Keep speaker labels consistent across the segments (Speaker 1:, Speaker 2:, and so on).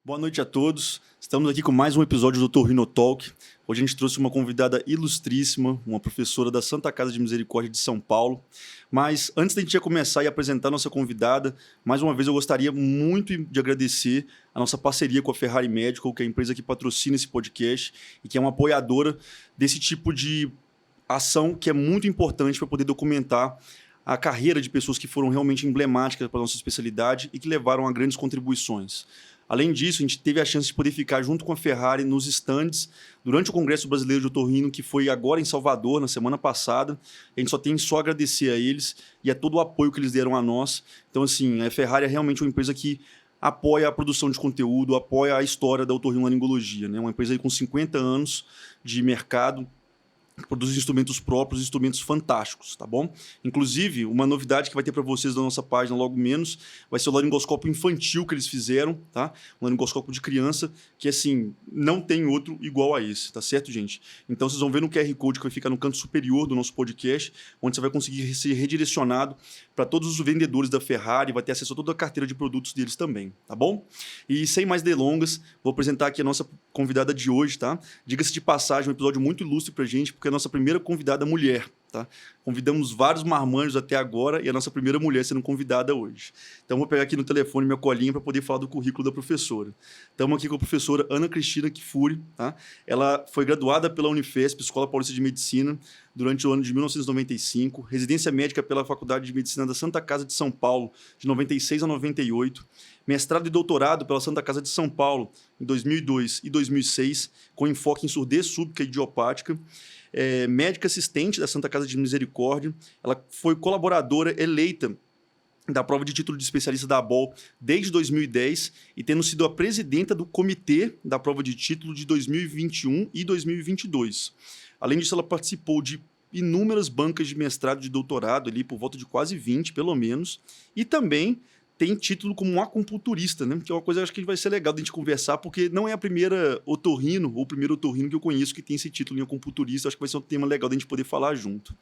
Speaker 1: Boa noite a todos. Estamos aqui com mais um episódio do Otorrino Talk. Hoje a gente trouxe uma convidada ilustríssima, uma professora da Santa Casa de Misericórdia de São Paulo. Mas antes da gente começar e apresentar a nossa convidada, mais uma vez eu gostaria muito de agradecer a nossa parceria com a Ferrari Medical, que é a empresa que patrocina esse podcast e que é uma apoiadora desse tipo de ação que é muito importante para poder documentar a carreira de pessoas que foram realmente emblemáticas para a nossa especialidade e que levaram a grandes contribuições. Além disso, a gente teve a chance de poder ficar junto com a Ferrari nos stands durante o Congresso Brasileiro de Otorrino, que foi agora em Salvador, na semana passada. A gente só tem a agradecer a eles e a todo o apoio que eles deram a nós. Então, assim, a Ferrari é realmente uma empresa que apoia a produção de conteúdo, apoia a história da otorrinolaringologia, né? Uma empresa aí com 50 anos de mercado, produz instrumentos próprios, instrumentos fantásticos, tá bom? Inclusive, uma novidade que vai ter para vocês da nossa página logo menos, vai ser o laringoscópio infantil que eles fizeram, tá? Um laringoscópio de criança, que assim, não tem outro igual a esse, tá certo, gente? Então, vocês vão ver no QR Code que vai ficar no canto superior do nosso podcast, onde você vai conseguir ser redirecionado para todos os vendedores da Ferrari, vai ter acesso a toda a carteira de produtos deles também, tá bom? E sem mais delongas, vou apresentar aqui a nossa convidada de hoje, tá? Diga-se de passagem, um episódio muito ilustre pra gente, porque é a nossa primeira convidada mulher, tá? Convidamos vários marmanjos até agora e a nossa primeira mulher sendo convidada hoje. Então, vou pegar aqui no telefone minha colinha para poder falar do currículo da professora. Estamos aqui com a professora Ana Cristina Kifuri, tá? Ela foi graduada pela Unifesp, Escola Paulista de Medicina, durante o ano de 1995, residência médica pela Faculdade de Medicina da Santa Casa de São Paulo, de 96 a 98, mestrado e doutorado pela Santa Casa de São Paulo, em 2002 e 2006, com enfoque em surdez súbica e idiopática, médica assistente da Santa Casa de Misericórdia. Ela foi colaboradora eleita da prova de título de especialista da ABOL desde 2010 e tendo sido a presidenta do comitê da prova de título de 2021 e 2022. Além disso, ela participou de inúmeras bancas de mestrado e de doutorado, ali por volta de quase 20, pelo menos, e também tem título como um acupunturista, né? Que é uma coisa que eu acho que vai ser legal de a gente conversar, porque não é a primeira otorrino, ou o primeiro otorrino que eu conheço que tem esse título em acupunturista. Acho que vai ser um tema legal de a gente poder falar junto.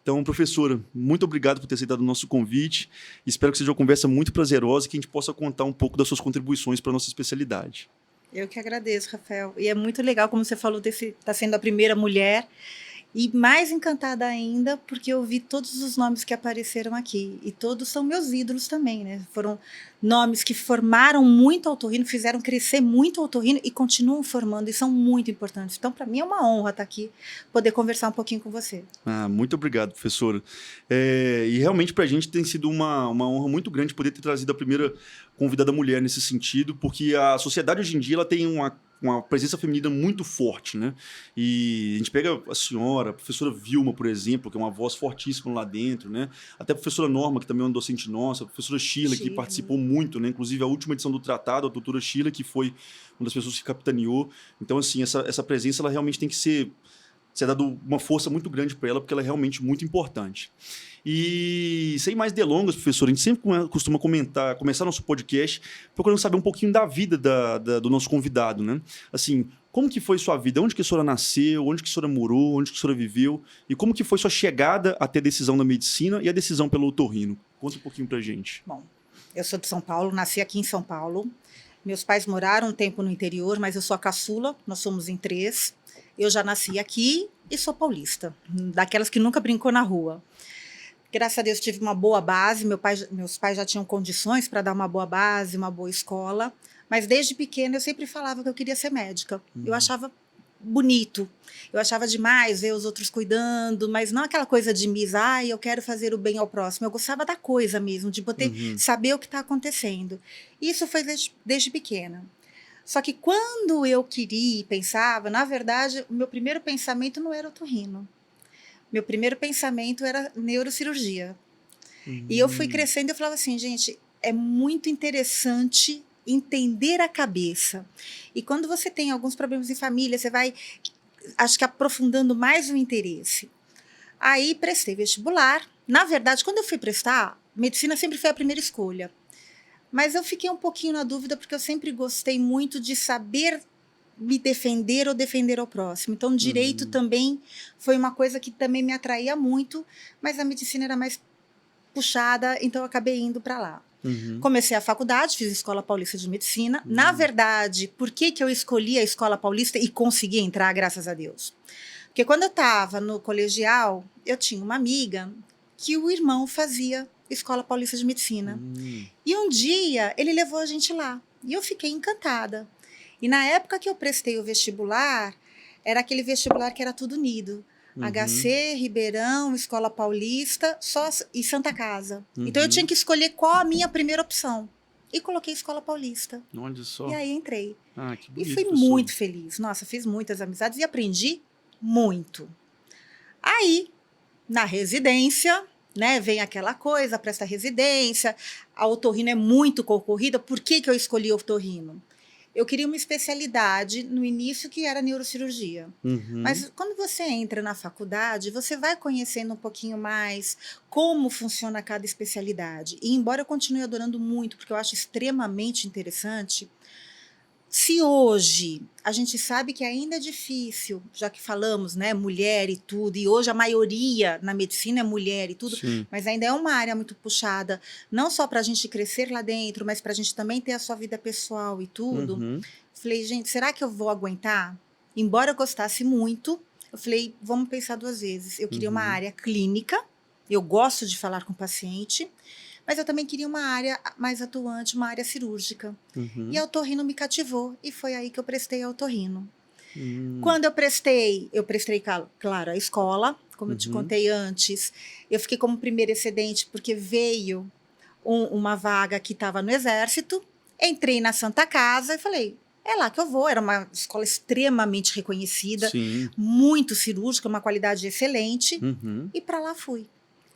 Speaker 1: Então, professora, muito obrigado por ter aceitado o nosso convite. Espero que seja uma conversa muito prazerosa e que a gente possa contar um pouco das suas contribuições para a nossa especialidade.
Speaker 2: Eu que agradeço, Rafael. E é muito legal, como você falou, tá sendo a primeira mulher. E mais encantada ainda, porque eu vi todos os nomes que apareceram aqui. E todos são meus ídolos também, né? Foram nomes que formaram muito a otorrino, fizeram crescer muito a otorrino e continuam formando, e são muito importantes. Então, para mim, é uma honra estar aqui, poder conversar um pouquinho com você.
Speaker 1: Muito obrigado, professora. E realmente, para a gente, tem sido uma honra muito grande poder ter trazido a primeira convidada mulher nesse sentido, porque a sociedade hoje em dia ela tem uma presença feminina muito forte, né? E a gente pega a senhora, a professora Vilma, por exemplo, que é uma voz fortíssima lá dentro, né? Até a professora Norma, que também é uma docente nossa, a professora Sheila, que participou muito, né? Inclusive, a última edição do tratado, a doutora Sheila, que foi uma das pessoas que capitaneou. Então, assim, essa presença, ela realmente tem que ser dado uma força muito grande para ela, porque ela é realmente muito importante. E sem mais delongas, professor, a gente sempre costuma começar nosso podcast procurando saber um pouquinho da vida do nosso convidado, né? Assim, como que foi sua vida? Onde que a senhora nasceu? Onde que a senhora morou? Onde que a senhora viveu? E como que foi sua chegada até a decisão da medicina e a decisão pelo otorrino? Conta um pouquinho pra gente.
Speaker 2: Bom, eu sou de São Paulo, nasci aqui em São Paulo. Meus pais moraram um tempo no interior, mas eu sou a caçula, nós somos em 3. Eu já nasci aqui e sou paulista, daquelas que nunca brincou na rua. Graças a Deus tive uma boa base, meus pais já tinham condições para dar uma boa base, uma boa escola, mas desde pequena eu sempre falava que eu queria ser médica. Eu achava bonito, eu achava demais ver os outros cuidando, mas não aquela coisa de misa, eu quero fazer o bem ao próximo. Eu gostava da coisa mesmo, de poder saber o que está acontecendo. Isso foi desde pequena. Só que quando eu queria e pensava, na verdade, o meu primeiro pensamento não era otorrino. Meu primeiro pensamento era neurocirurgia. E eu fui crescendo e eu falava assim, gente, é muito interessante entender a cabeça. E quando você tem alguns problemas em família, você vai, acho que aprofundando mais o interesse. Aí prestei vestibular. Na verdade, quando eu fui prestar, medicina sempre foi a primeira escolha. Mas eu fiquei um pouquinho na dúvida, porque eu sempre gostei muito de saber me defender ou defender ao próximo. Então, direito também foi uma coisa que também me atraía muito, mas a medicina era mais puxada, então eu acabei indo para lá. Comecei a faculdade, fiz a Escola Paulista de Medicina. Na verdade, por que eu escolhi a Escola Paulista e consegui entrar, graças a Deus? Porque quando eu estava no colegial, eu tinha uma amiga que o irmão fazia Escola Paulista de Medicina. E um dia ele levou a gente lá. E eu fiquei encantada. E na época que eu prestei o vestibular, era aquele vestibular que era tudo unido. HC, Ribeirão, Escola Paulista e Santa Casa. Então eu tinha que escolher qual a minha primeira opção. E coloquei Escola Paulista.
Speaker 1: Onde só?
Speaker 2: E aí entrei.
Speaker 1: Que bonito,
Speaker 2: e fui
Speaker 1: professor.
Speaker 2: muito feliz. Nossa, fiz muitas amizades e aprendi muito. Aí, na residência, né, vem aquela coisa, presta residência, a otorrino é muito concorrida. Por que eu escolhi otorrino? Eu queria uma especialidade no início que era neurocirurgia. Mas quando você entra na faculdade, você vai conhecendo um pouquinho mais como funciona cada especialidade. E embora eu continue adorando muito, porque eu acho extremamente interessante, se hoje a gente sabe que ainda é difícil, já que falamos, né, mulher e tudo, e hoje a maioria na medicina é mulher e tudo, mas ainda é uma área muito puxada, não só para a gente crescer lá dentro, mas para a gente também ter a sua vida pessoal e tudo. Falei, gente, será que eu vou aguentar? Embora eu gostasse muito, eu falei, vamos pensar duas vezes. Eu queria uma área clínica, eu gosto de falar com o paciente, mas eu também queria uma área mais atuante, uma área cirúrgica. E a otorrino me cativou, e foi aí que eu prestei a otorrino. Quando eu prestei, claro, a escola, como eu te contei antes. Eu fiquei como primeiro excedente, porque veio uma vaga que estava no Exército, entrei na Santa Casa e falei, é lá que eu vou. Era uma escola extremamente reconhecida, muito cirúrgica, uma qualidade excelente, e para lá fui.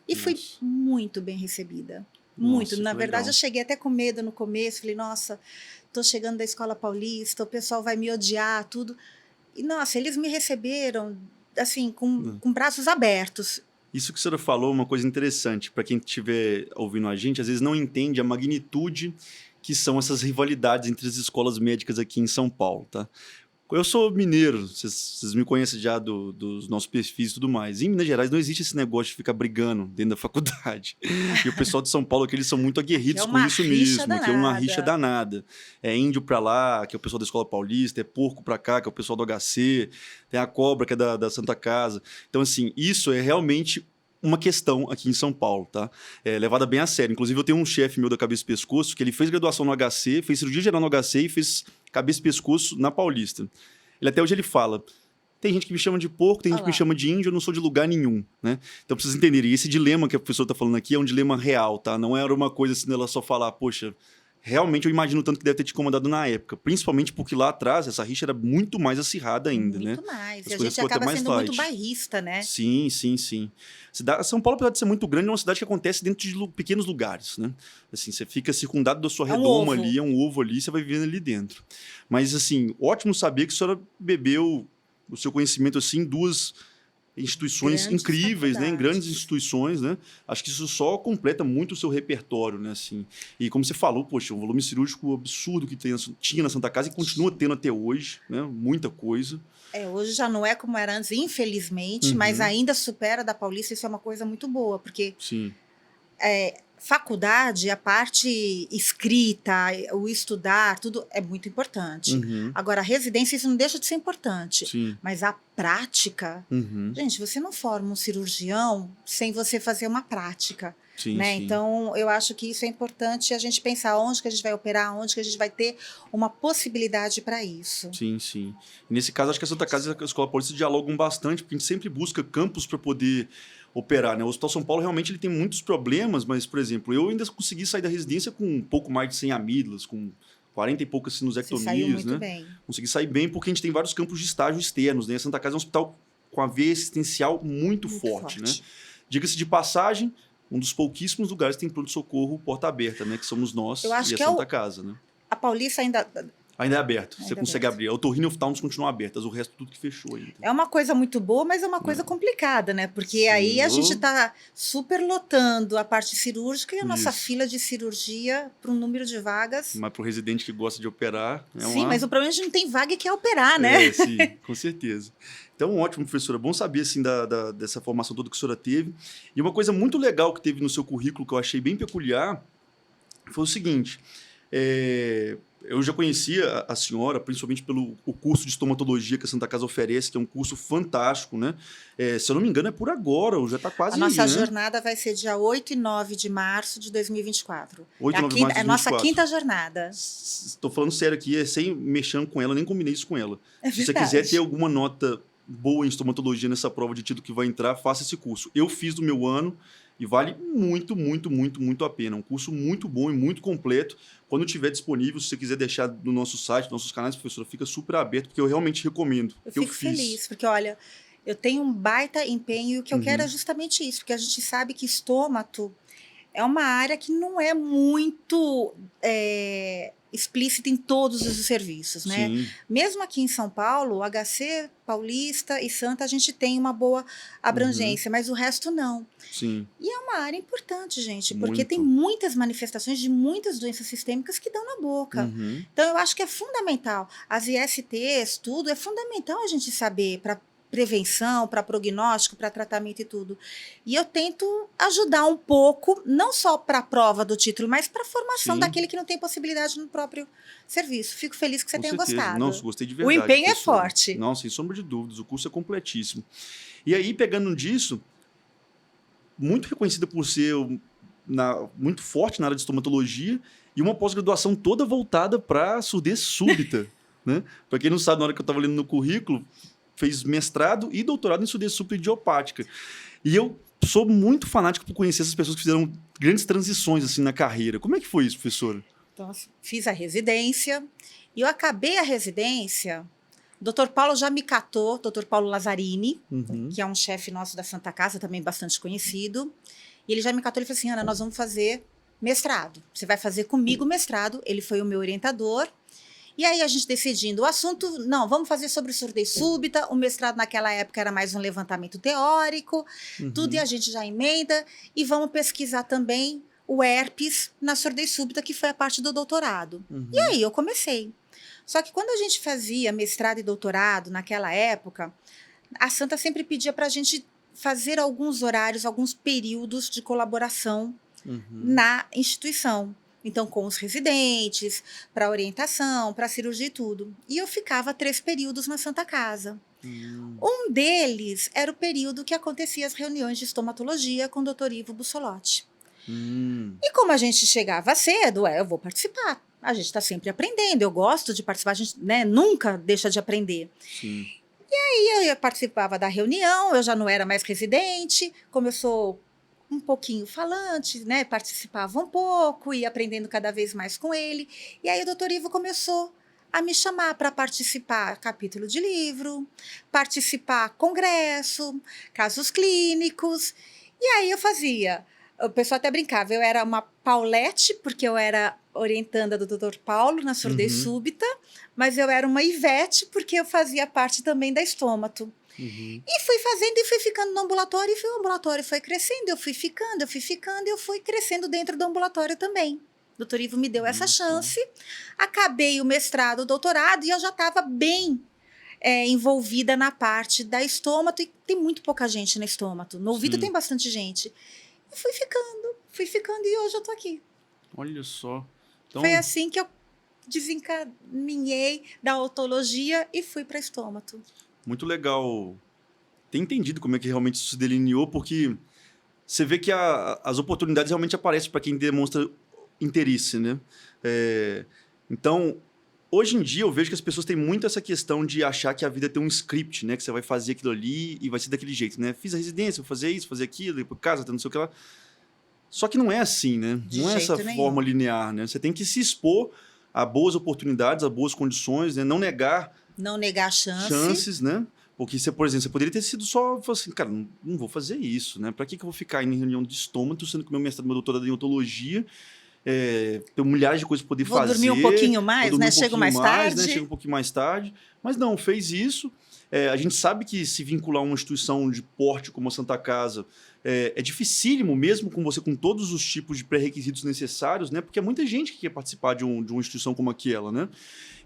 Speaker 2: E fui muito bem recebida. Muito.
Speaker 1: Nossa,
Speaker 2: Na verdade,
Speaker 1: legal.
Speaker 2: eu cheguei até com medo no começo. Falei, nossa, tô chegando da Escola Paulista, o pessoal vai me odiar, tudo. E, nossa, eles me receberam, assim, com braços abertos.
Speaker 1: Isso que a senhora falou é uma coisa interessante. Para quem estiver ouvindo a gente, às vezes não entende a magnitude que são essas rivalidades entre as escolas médicas aqui em São Paulo, tá? Eu sou mineiro, vocês me conhecem já dos nossos perfis e tudo mais. Em Minas Gerais não existe esse negócio de ficar brigando dentro da faculdade. E o pessoal de São Paulo aqui, eles são muito aguerridos com isso mesmo, que é uma rixa danada. É índio pra lá, que é o pessoal da Escola Paulista, é porco pra cá, que é o pessoal do HC, tem a cobra, que é da Santa Casa. Então, assim, isso é realmente uma questão aqui em São Paulo, tá? É levada bem a sério. Inclusive, eu tenho um chefe meu da Cabeça e Pescoço, que ele fez graduação no HC, fez cirurgia geral no HC e fez Cabeça e Pescoço na Paulista. Ele até hoje ele fala, tem gente que me chama de porco, tem gente que me chama de índio, eu não sou de lugar nenhum, né? Então, pra vocês entenderem, esse dilema que a professora tá falando aqui é um dilema real, tá? Não era uma coisa assim dela só falar, poxa, realmente eu imagino tanto que deve ter te incomodado na época. Principalmente porque lá atrás essa rixa era muito mais acirrada ainda, né?
Speaker 2: Muito mais.
Speaker 1: As
Speaker 2: E a
Speaker 1: coisas
Speaker 2: gente
Speaker 1: ficam até
Speaker 2: acaba
Speaker 1: mais
Speaker 2: sendo
Speaker 1: light.
Speaker 2: muito bairrista, né?
Speaker 1: Sim. São Paulo, apesar de ser muito grande, é uma cidade que acontece dentro de pequenos lugares, né? Assim, você fica circundado da sua redoma ali, é um ovo ali, você vai vivendo ali dentro. Mas, assim, ótimo saber que a senhora bebeu o seu conhecimento, assim, em duas instituições
Speaker 2: Grandes
Speaker 1: incríveis, né? Em
Speaker 2: faculdades.
Speaker 1: grandes instituições, né? Acho que isso só completa muito o seu repertório, né? Assim, e como você falou, poxa, um volume cirúrgico absurdo que tinha na Santa Casa e continua tendo até hoje, né? Muita coisa.
Speaker 2: Hoje já não é como era antes, infelizmente, mas ainda supera da Paulista. Isso é uma coisa muito boa, porque faculdade, a parte escrita, o estudar, tudo é muito importante. Agora, a residência, isso não deixa de ser importante. Mas a prática... Gente, você não forma um cirurgião sem você fazer uma prática. Né? Então, eu acho que isso é importante a gente pensar onde que a gente vai operar, onde que a gente vai ter uma possibilidade para isso.
Speaker 1: Sim. E nesse caso, acho que a Santa Casa e a Escola Paulista dialogam bastante, porque a gente sempre busca campos para poder operar, né? O Hospital São Paulo realmente ele tem muitos problemas, mas, por exemplo, eu ainda consegui sair da residência com um pouco mais de 100 amígdalas, com 40 e poucas sinusectomias,
Speaker 2: saiu muito
Speaker 1: né?
Speaker 2: bem.
Speaker 1: Consegui sair bem porque a gente tem vários campos de estágio externos, né? A Santa Casa é um hospital com a veia assistencial muito forte, né? Diga-se de passagem, um dos pouquíssimos lugares que tem pronto-socorro porta aberta, né? Que somos nós
Speaker 2: Eu acho
Speaker 1: e a
Speaker 2: que
Speaker 1: Santa Casa, né?
Speaker 2: A Paulista ainda...
Speaker 1: Ainda é aberto, você
Speaker 2: Ainda é
Speaker 1: consegue
Speaker 2: aberto.
Speaker 1: abrir. O otorrinolaringology continua abertas, o resto tudo que fechou ainda.
Speaker 2: É uma coisa muito boa, mas é uma coisa complicada, né? Porque
Speaker 1: Sim,
Speaker 2: aí a gente está superlotando a parte cirúrgica e a nossa
Speaker 1: Isso.
Speaker 2: fila de cirurgia para um número de vagas.
Speaker 1: Mas para o residente que gosta de operar, é
Speaker 2: Sim, mas o problema é que a gente não tem vaga e quer operar, né?
Speaker 1: Sim, com certeza. Então, ótimo, professora. Bom saber, assim, dessa formação toda que a senhora teve. E uma coisa muito legal que teve no seu currículo, que eu achei bem peculiar, foi o seguinte. Eu já conhecia a senhora, principalmente pelo o curso de estomatologia que a Santa Casa oferece, que é um curso fantástico, né? Se eu não me engano, é por agora, ou já está quase
Speaker 2: A nossa
Speaker 1: aí, né?
Speaker 2: jornada vai ser dia 8 e 9 de março de 2024.
Speaker 1: 8 e 9 de março de
Speaker 2: É a nossa
Speaker 1: 2024.
Speaker 2: quinta jornada.
Speaker 1: Estou falando sério aqui, sem mexer com ela, nem combinei isso com ela.
Speaker 2: É
Speaker 1: Se você
Speaker 2: verdade.
Speaker 1: quiser ter alguma nota boa em estomatologia nessa prova de título que vai entrar, faça esse curso. Eu fiz do meu ano e vale muito, muito, muito, muito a pena. Um curso muito bom e muito completo. Quando tiver disponível, se você quiser deixar no nosso site, nos nossos canais, professora, fica super aberto, porque eu realmente recomendo.
Speaker 2: Eu fico feliz, porque olha, eu tenho um baita empenho e o que eu quero é justamente isso, porque a gente sabe que estômago é uma área que não é muito explícita em todos os serviços, né?
Speaker 1: Sim.
Speaker 2: Mesmo aqui em São Paulo, HC, Paulista e Santa, a gente tem uma boa abrangência, mas o resto não.
Speaker 1: Sim.
Speaker 2: E é uma área importante, gente, porque
Speaker 1: Muito.
Speaker 2: tem muitas manifestações de muitas doenças sistêmicas que dão na boca. Então, eu acho que é fundamental. As ISTs, tudo, é fundamental a gente saber para prevenção, para prognóstico, para tratamento e tudo. E eu tento ajudar um pouco, não só para a prova do título, mas para a formação
Speaker 1: Sim.
Speaker 2: daquele que não tem possibilidade no próprio serviço. Fico feliz que você tenha gostado.
Speaker 1: Não, gostei de
Speaker 2: O
Speaker 1: verdade.
Speaker 2: empenho
Speaker 1: professora.
Speaker 2: é forte.
Speaker 1: Não, sem sombra de dúvidas. O curso é completíssimo. E aí, pegando disso, muito reconhecida por ser muito forte na área de estomatologia e uma pós-graduação toda voltada para surdez súbita. Né? Para quem não sabe, na hora que eu estava lendo no currículo, fez mestrado e doutorado em surdez súbita idiopática. E eu sou muito fanático por conhecer essas pessoas que fizeram grandes transições assim na carreira. Como é que foi isso, professora?
Speaker 2: Então, fiz a residência e eu acabei a residência. O Dr. Paulo já me catou, Dr. Paulo Lazzarini, que é um chefe nosso da Santa Casa, também bastante conhecido. E ele já me catou e falou assim, Ana, nós vamos fazer mestrado. Você vai fazer comigo mestrado. Ele foi o meu orientador. E aí a gente decidindo o assunto, não, vamos fazer sobre surdez súbita. O mestrado naquela época era mais um levantamento teórico, tudo, e a gente já emenda. E vamos pesquisar também o herpes na surdez súbita, que foi a parte do doutorado. E aí eu comecei. Só que quando a gente fazia mestrado e doutorado, naquela época, a Santa sempre pedia para a gente fazer alguns horários, alguns períodos de colaboração na instituição. Então, com os residentes, para orientação, para cirurgia e tudo. E eu ficava 3 períodos na Santa Casa. Um deles era o período que acontecia as reuniões de estomatologia com o Dr. Ivo Bussolotti. E como a gente chegava cedo, eu vou participar. A gente está sempre aprendendo, eu gosto de participar, a gente nunca deixa de aprender.
Speaker 1: Sim.
Speaker 2: E aí eu participava da reunião, eu já não era mais residente, como eu sou um pouquinho falante, participava um pouco, ia aprendendo cada vez mais com ele. E aí o doutor Ivo começou a me chamar para participar capítulo de livro, participar congresso, casos clínicos. E aí eu fazia... O pessoal até brincava, eu era uma Paulette, porque eu era orientanda do Dr. Paulo na surdez súbita, mas eu era uma Ivete, porque eu fazia parte também da estômato. E fui fazendo e fui ficando no ambulatório, e o ambulatório foi crescendo, eu fui ficando, e eu fui crescendo dentro do ambulatório também. O doutor Ivo me deu essa chance, acabei o mestrado, o doutorado, e eu já estava bem envolvida na parte da estômato, e tem muito pouca gente na estômato. No ouvido tem bastante gente. E fui ficando, e hoje eu tô aqui.
Speaker 1: Olha só. Então,
Speaker 2: foi assim que eu desencaminhei da otologia e fui para estômato.
Speaker 1: Muito legal ter entendido como é que realmente isso se delineou, porque você vê que as oportunidades realmente aparecem para quem demonstra interesse, né? Então, hoje em dia eu vejo que as pessoas têm muito essa questão de achar que a vida tem um script, né? Que você vai fazer aquilo ali e vai ser daquele jeito, né? Fiz a residência, vou fazer isso, fazer aquilo, ir para casa, não sei o que lá. Só que não é assim, né? Não é essa forma linear, né? Você tem que se expor a boas oportunidades, a boas condições, né? Não negar chances, né? Porque você, por exemplo, você poderia ter sido só assim, cara, não vou fazer isso, né? Para que eu vou ficar em reunião de estômago, sendo que meu mestrado, meu doutorado é em otologia, tem milhares de coisas para poder
Speaker 2: Vou
Speaker 1: fazer.
Speaker 2: dormir um pouquinho mais,
Speaker 1: dormir
Speaker 2: né?
Speaker 1: um
Speaker 2: Chego
Speaker 1: pouquinho
Speaker 2: mais tarde.
Speaker 1: Né? Chega um pouquinho mais tarde. Mas não, fez isso. A gente sabe que se vincular a uma instituição de porte como a Santa Casa é dificílimo, mesmo com você com todos os tipos de pré-requisitos necessários, né? Porque é muita gente que quer participar de uma instituição como aquela, né?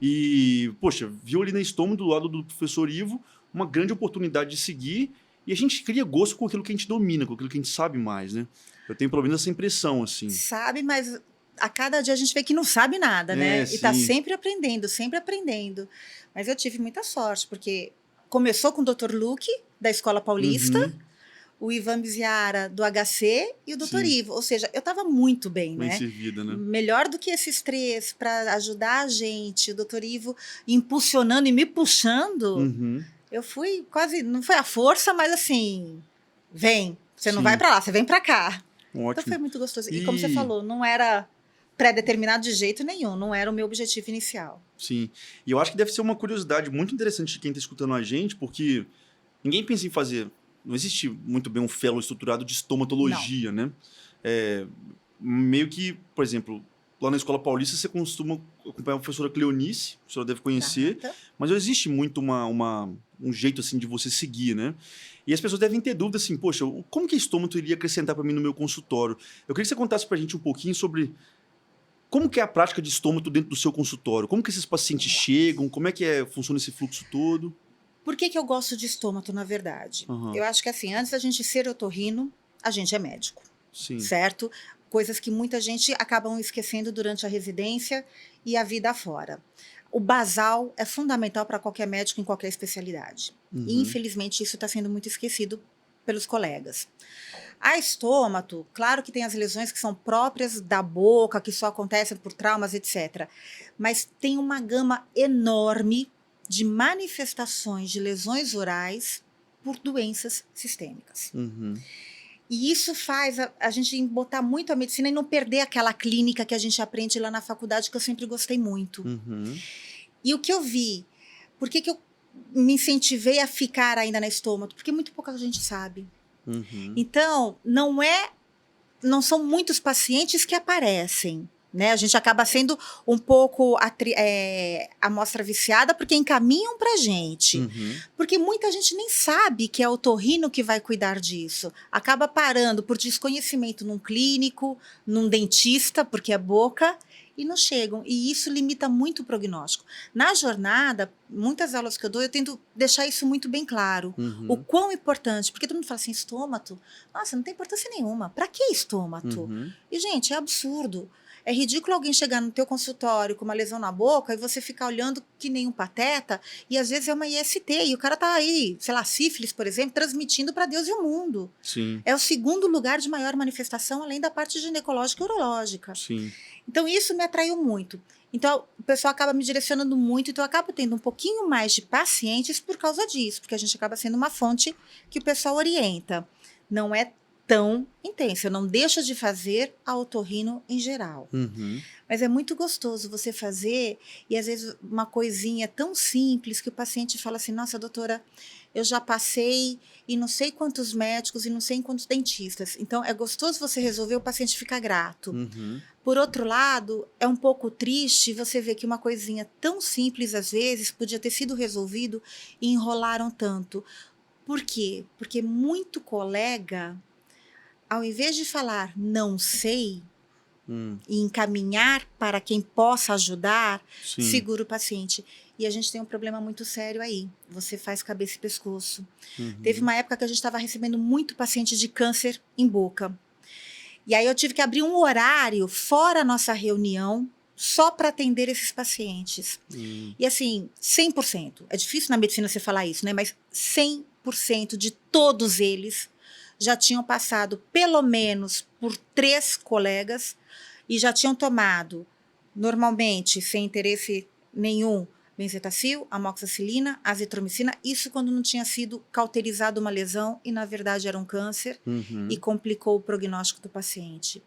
Speaker 1: E, poxa, viu ali na Estômago, do lado do professor Ivo, uma grande oportunidade de seguir, e a gente cria gosto com aquilo que a gente domina, com aquilo que a gente sabe mais, né? Eu tenho pelo menos essa impressão, assim.
Speaker 2: Sabe, mas a cada dia a gente vê que não sabe nada, né? E tá
Speaker 1: sim.
Speaker 2: sempre aprendendo, sempre aprendendo. Mas eu tive muita sorte, porque começou com o Dr. Luque, da Escola Paulista, o Ivan Biziara, do HC, e o Dr. Ivo. Ou seja, eu estava muito bem, né?
Speaker 1: Bem servida, né?
Speaker 2: Melhor do que esses três para ajudar a gente. O Dr. Ivo impulsionando e me puxando. Eu fui quase, não foi a força, mas assim, vem. Você não vai para lá, você vem para cá.
Speaker 1: Ótimo.
Speaker 2: Então foi muito gostoso. E como você falou, não era pré-determinado de jeito nenhum, não era o meu objetivo inicial.
Speaker 1: Sim. E eu acho que deve ser uma curiosidade muito interessante de quem está escutando a gente, porque ninguém pensa em fazer. Não existe muito bem um fellow estruturado de estomatologia, né? Meio que, por exemplo, lá na Escola Paulista você costuma acompanhar a professora Cleonice, a senhora deve conhecer, mas não existe muito um jeito assim de você seguir, né? E as pessoas devem ter dúvida assim, poxa, como que estômago iria acrescentar para mim no meu consultório? Eu queria que você contasse para a gente um pouquinho sobre como que é a prática de estômago dentro do seu consultório, como que esses pacientes chegam, como é que funciona esse fluxo todo?
Speaker 2: Por que eu gosto de estômago, na verdade? Eu acho que assim, antes da gente ser otorrino, a gente é médico, certo? Coisas que muita gente acabam esquecendo durante a residência e a vida afora. O basal é fundamental para qualquer médico em qualquer especialidade. E, infelizmente, isso está sendo muito esquecido pelos colegas. A estômago, claro que tem as lesões que são próprias da boca, que só acontecem por traumas, etc. Mas tem uma gama enorme de manifestações de lesões orais por doenças sistêmicas. E isso faz a gente botar muito a medicina e não perder aquela clínica que a gente aprende lá na faculdade, que eu sempre gostei muito. E o que eu vi, por que eu me incentivei a ficar ainda na estômago? Porque muito pouca gente sabe. Então, não são muitos pacientes que aparecem. Né? A gente acaba sendo um pouco amostra viciada porque encaminham para a gente. Porque muita gente nem sabe que é o otorrino que vai cuidar disso. Acaba parando por desconhecimento num clínico, num dentista, porque é boca, e não chegam. E isso limita muito o prognóstico. Na jornada, muitas aulas que eu dou, eu tento deixar isso muito bem claro. O quão importante, porque todo mundo fala assim, estômago, nossa, não tem importância nenhuma. Para que estômago? E, gente, é absurdo. É ridículo alguém chegar no teu consultório com uma lesão na boca e você ficar olhando que nem um pateta, e às vezes é uma IST, e o cara tá aí, sei lá, sífilis, por exemplo, transmitindo para Deus e o mundo. É o segundo lugar de maior manifestação, além da parte ginecológica e urológica. Então, isso me atraiu muito. Então, o pessoal acaba me direcionando muito, então eu acabo tendo um pouquinho mais de pacientes por causa disso, porque a gente acaba sendo uma fonte que o pessoal orienta. Não é tão intensa, eu não deixo de fazer a otorrino em geral. Mas é muito gostoso você fazer, e às vezes uma coisinha tão simples que o paciente fala assim, nossa, doutora, eu já passei em não sei quantos médicos e não sei em quantos dentistas. Então, é gostoso você resolver, o paciente fica grato. Por outro lado, é um pouco triste você ver que uma coisinha tão simples, às vezes, podia ter sido resolvido e enrolaram tanto. Por quê? Porque muito colega, ao invés de falar não sei e encaminhar para quem possa ajudar, segura o paciente. E a gente tem um problema muito sério aí. Você faz cabeça e pescoço. Teve uma época que a gente estava recebendo muito paciente de câncer em boca. E aí eu tive que abrir um horário fora a nossa reunião só para atender esses pacientes. E assim, 100%. É difícil na medicina você falar isso, né? Mas 100% de todos eles já tinham passado pelo menos por 3 colegas e já tinham tomado, normalmente, sem interesse nenhum, benzetacil, amoxicilina, azitromicina, isso quando não tinha sido cauterizado uma lesão e, na verdade, era um câncer e complicou o prognóstico do paciente.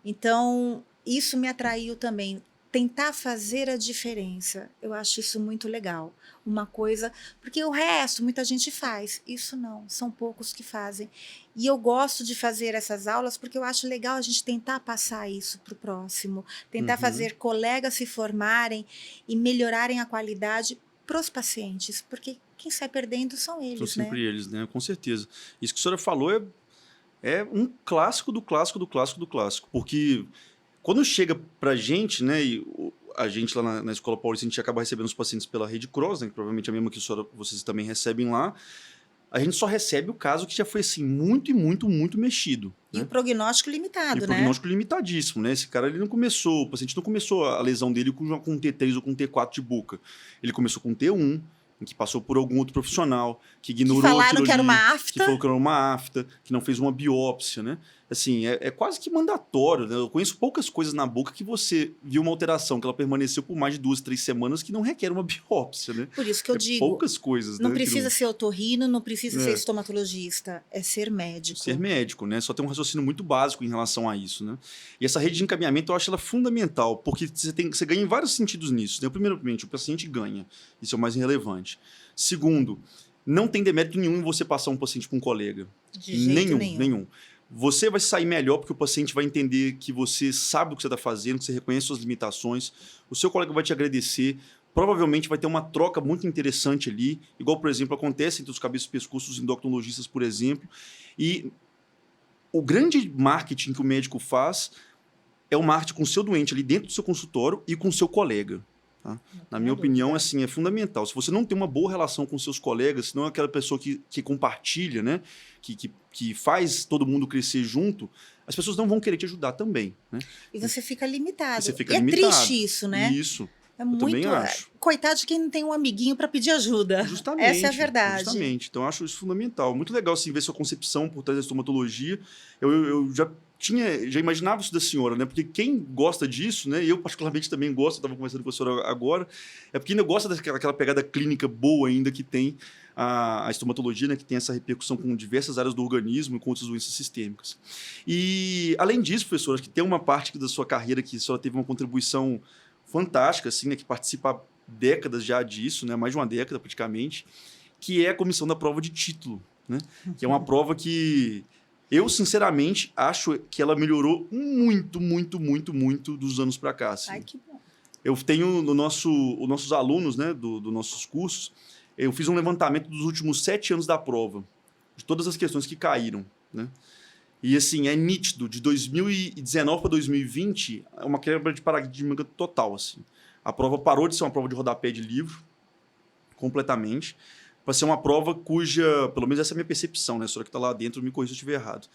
Speaker 2: Então, isso me atraiu também. tentar fazer a diferença. Eu acho isso muito legal. Uma coisa, porque o resto muita gente faz. Isso não, são poucos que fazem. E eu gosto de fazer essas aulas porque eu acho legal a gente tentar passar isso para o próximo, tentar fazer colegas se formarem e melhorarem a qualidade para os pacientes, porque quem sai perdendo são eles,
Speaker 1: São sempre
Speaker 2: né?
Speaker 1: eles, né? Com certeza. Isso que a senhora falou é um clássico do clássico do clássico do clássico. Porque quando chega pra gente, né, e a gente lá na Escola Paulista, a gente acaba recebendo os pacientes pela Rede Cross, né, que provavelmente é a mesma que vocês também recebem lá, a gente só recebe o caso que já foi, assim, muito e muito, muito mexido.
Speaker 2: E
Speaker 1: Né?
Speaker 2: o prognóstico
Speaker 1: E
Speaker 2: limitado,
Speaker 1: o
Speaker 2: né?
Speaker 1: prognóstico limitadíssimo, né? Esse cara, ele não começou, o paciente não começou a lesão dele com T3 ou com T4 de boca. Ele começou com T1, em que passou por algum outro profissional, que
Speaker 2: Que
Speaker 1: ignorou
Speaker 2: falaram
Speaker 1: aquilo
Speaker 2: que era
Speaker 1: ali,
Speaker 2: uma
Speaker 1: que
Speaker 2: afta.
Speaker 1: falou que era uma afta, que não fez uma biópsia, né? Assim, é quase que mandatório, né? Eu conheço poucas coisas na boca que você viu uma alteração, que ela permaneceu por mais de 2, 3 semanas, que não requer uma biópsia, né?
Speaker 2: Por isso que eu
Speaker 1: É
Speaker 2: digo,
Speaker 1: poucas coisas,
Speaker 2: não
Speaker 1: né?
Speaker 2: precisa ser otorrino, não precisa ser
Speaker 1: É.
Speaker 2: estomatologista, é ser médico.
Speaker 1: Ser médico, né? Só tem um raciocínio muito básico em relação a isso, né? E essa rede de encaminhamento eu acho ela fundamental, porque você ganha em vários sentidos nisso. Né? Primeiramente, o paciente ganha, isso é o mais relevante. Segundo, não tem demérito nenhum em você passar um paciente para um colega.
Speaker 2: De jeito nenhum.
Speaker 1: Nenhum. Você vai sair melhor porque o paciente vai entender que você sabe o que você está fazendo, que você reconhece suas limitações, o seu colega vai te agradecer, provavelmente vai ter uma troca muito interessante ali, igual, por exemplo, acontece entre os cabeças e pescoços endocrinologistas, por exemplo, e o grande marketing que o médico faz é o marketing com o seu doente ali dentro do seu consultório e com o seu colega. Tá? Na minha opinião, assim, é fundamental. Se você não tem uma boa relação com seus colegas, se não é aquela pessoa que compartilha, né? que faz todo mundo crescer junto, as pessoas não vão querer te ajudar também. Né?
Speaker 2: E você fica limitado.
Speaker 1: E você fica
Speaker 2: é
Speaker 1: limitado.
Speaker 2: triste isso, né?
Speaker 1: Isso.
Speaker 2: É
Speaker 1: Eu
Speaker 2: muito.
Speaker 1: também acho.
Speaker 2: Coitado de quem não tem um amiguinho para pedir ajuda.
Speaker 1: Justamente.
Speaker 2: Essa é a verdade.
Speaker 1: Justamente. Então, eu acho isso fundamental. Muito legal assim, ver sua concepção por trás da estomatologia. Eu já imaginava isso da senhora, né? Porque quem gosta disso, né? Eu particularmente também gosto, estava conversando com a senhora agora, é porque ainda gosta daquela pegada clínica boa ainda que tem a estomatologia, né? Que tem essa repercussão com diversas áreas do organismo e com outras doenças sistêmicas. E, além disso, professora, acho que tem uma parte da sua carreira que a senhora teve uma contribuição fantástica, assim, né? Que participa há décadas já disso, né? Mais de uma década praticamente, que é a comissão da prova de título, né? Que é uma prova que eu, sinceramente, acho que ela melhorou muito, muito, muito, muito dos anos para cá. Assim.
Speaker 2: Ai, que bom.
Speaker 1: Eu tenho os nossos alunos, né, dos nossos cursos, eu fiz um levantamento dos últimos 7 anos da prova, de todas as questões que caíram, né? E, assim, é nítido, de 2019 para 2020, é uma quebra de paradigma total, assim. A prova parou de ser uma prova de rodapé de livro, completamente, para ser uma prova cuja, pelo menos essa é a minha percepção, né? A senhora que está lá dentro me corrija se eu estiver errado.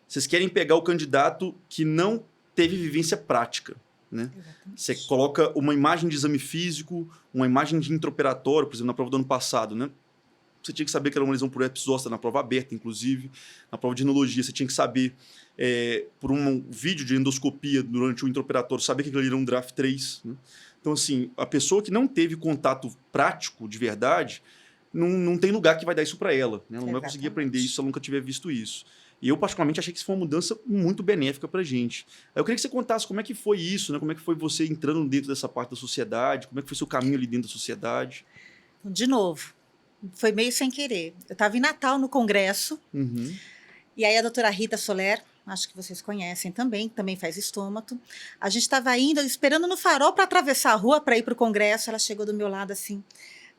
Speaker 1: Vocês querem pegar o candidato que não teve vivência prática, né? Você coloca uma imagem de exame físico, uma imagem de intraoperatório, por exemplo, na prova do ano passado, né? Você tinha que saber que era uma lesão por herpes zoster na prova aberta, inclusive. Na prova de enologia, você tinha que saber, por um vídeo de endoscopia durante o intraoperatório, saber que aquilo ali era um draft 3. Né? Então, assim, a pessoa que não teve contato prático de verdade, não tem lugar que vai dar isso para ela. Né? Ela não vai conseguir aprender isso se ela nunca tiver visto isso. E eu, particularmente, achei que isso foi uma mudança muito benéfica para a gente. Eu queria que você contasse como é que foi isso, né? Como é que foi você entrando dentro dessa parte da sociedade, como é que foi seu caminho ali dentro da sociedade.
Speaker 2: De novo, foi meio sem querer. Eu estava em Natal, no congresso, e aí a doutora Rita Soler, acho que vocês conhecem também faz estômato. A gente estava indo, esperando no farol para atravessar a rua para ir para o congresso. Ela chegou do meu lado assim,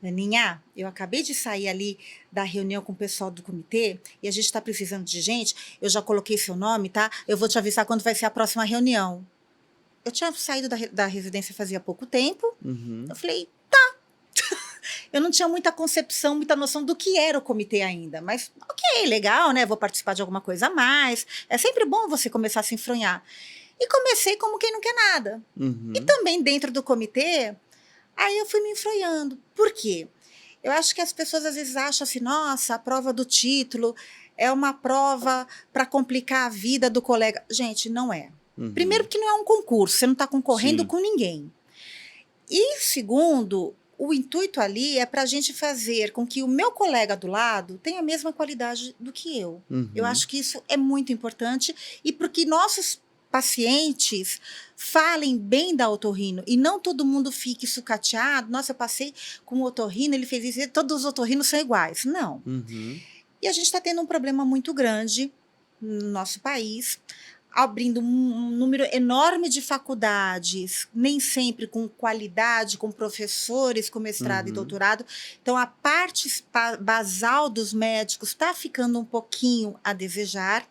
Speaker 2: Aninha, eu acabei de sair ali da reunião com o pessoal do comitê e a gente está precisando de gente. Eu já coloquei seu nome, tá? Eu vou te avisar quando vai ser a próxima reunião. Eu tinha saído da residência fazia pouco tempo. Eu falei, tá. Eu não tinha muita concepção, muita noção do que era o comitê ainda. Mas, ok, legal, né? Vou participar de alguma coisa a mais. É sempre bom você começar a se enfronhar. E comecei como quem não quer nada. E também dentro do comitê, aí eu fui me enfronhando. Por quê? Eu acho que as pessoas às vezes acham assim, nossa, a prova do título é uma prova para complicar a vida do colega. Gente, não é. Primeiro porque não é um concurso, você não está concorrendo com ninguém. E segundo, o intuito ali é para a gente fazer com que o meu colega do lado tenha a mesma qualidade do que eu. Eu acho que isso é muito importante e porque nossos pacientes falem bem da otorrino e não todo mundo fique sucateado. Nossa, eu passei com o otorrino, ele fez isso, todos os otorrinos são iguais. Não.
Speaker 1: Uhum.
Speaker 2: E a gente está tendo um problema muito grande no nosso país, abrindo um número enorme de faculdades, nem sempre com qualidade, com professores com mestrado e doutorado. Então, a parte basal dos médicos está ficando um pouquinho a desejar.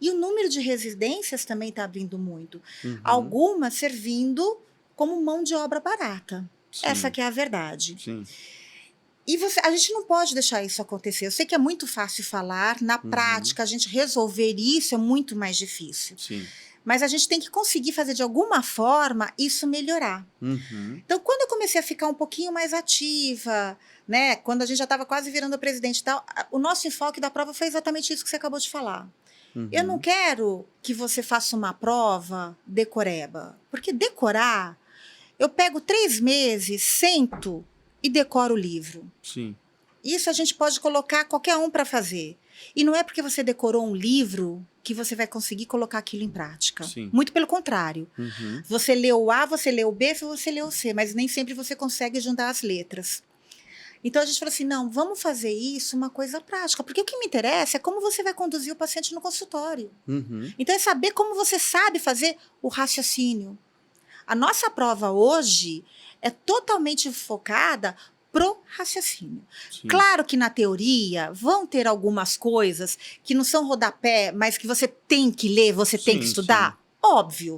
Speaker 2: E o número de residências também está abrindo muito. Algumas servindo como mão de obra barata.
Speaker 1: Sim.
Speaker 2: Essa que é a verdade.
Speaker 1: Sim.
Speaker 2: E a gente não pode deixar isso acontecer. Eu sei que é muito fácil falar, na prática, a gente resolver isso é muito mais difícil.
Speaker 1: Sim.
Speaker 2: Mas a gente tem que conseguir fazer, de alguma forma, isso melhorar. Então, quando eu comecei a ficar um pouquinho mais ativa, né, quando a gente já estava quase virando presidente e tal, o nosso enfoque da prova foi exatamente isso que você acabou de falar. Eu não quero que você faça uma prova decoreba, porque decorar, eu pego 3 meses, sento e decoro o livro.
Speaker 1: Sim.
Speaker 2: Isso a gente pode colocar qualquer um para fazer. E não é porque você decorou um livro que você vai conseguir colocar aquilo em prática.
Speaker 1: Sim.
Speaker 2: Muito pelo contrário. Você leu o A, você leu o B, você leu o C, mas nem sempre você consegue juntar as letras. Então, a gente falou assim, não, vamos fazer isso uma coisa prática, porque o que me interessa é como você vai conduzir o paciente no consultório. Então, é saber como você sabe fazer o raciocínio. A nossa prova hoje é totalmente focada pro raciocínio.
Speaker 1: Sim.
Speaker 2: Claro que na teoria vão ter algumas coisas que não são rodapé, mas que você tem que ler, você tem que estudar. Óbvio.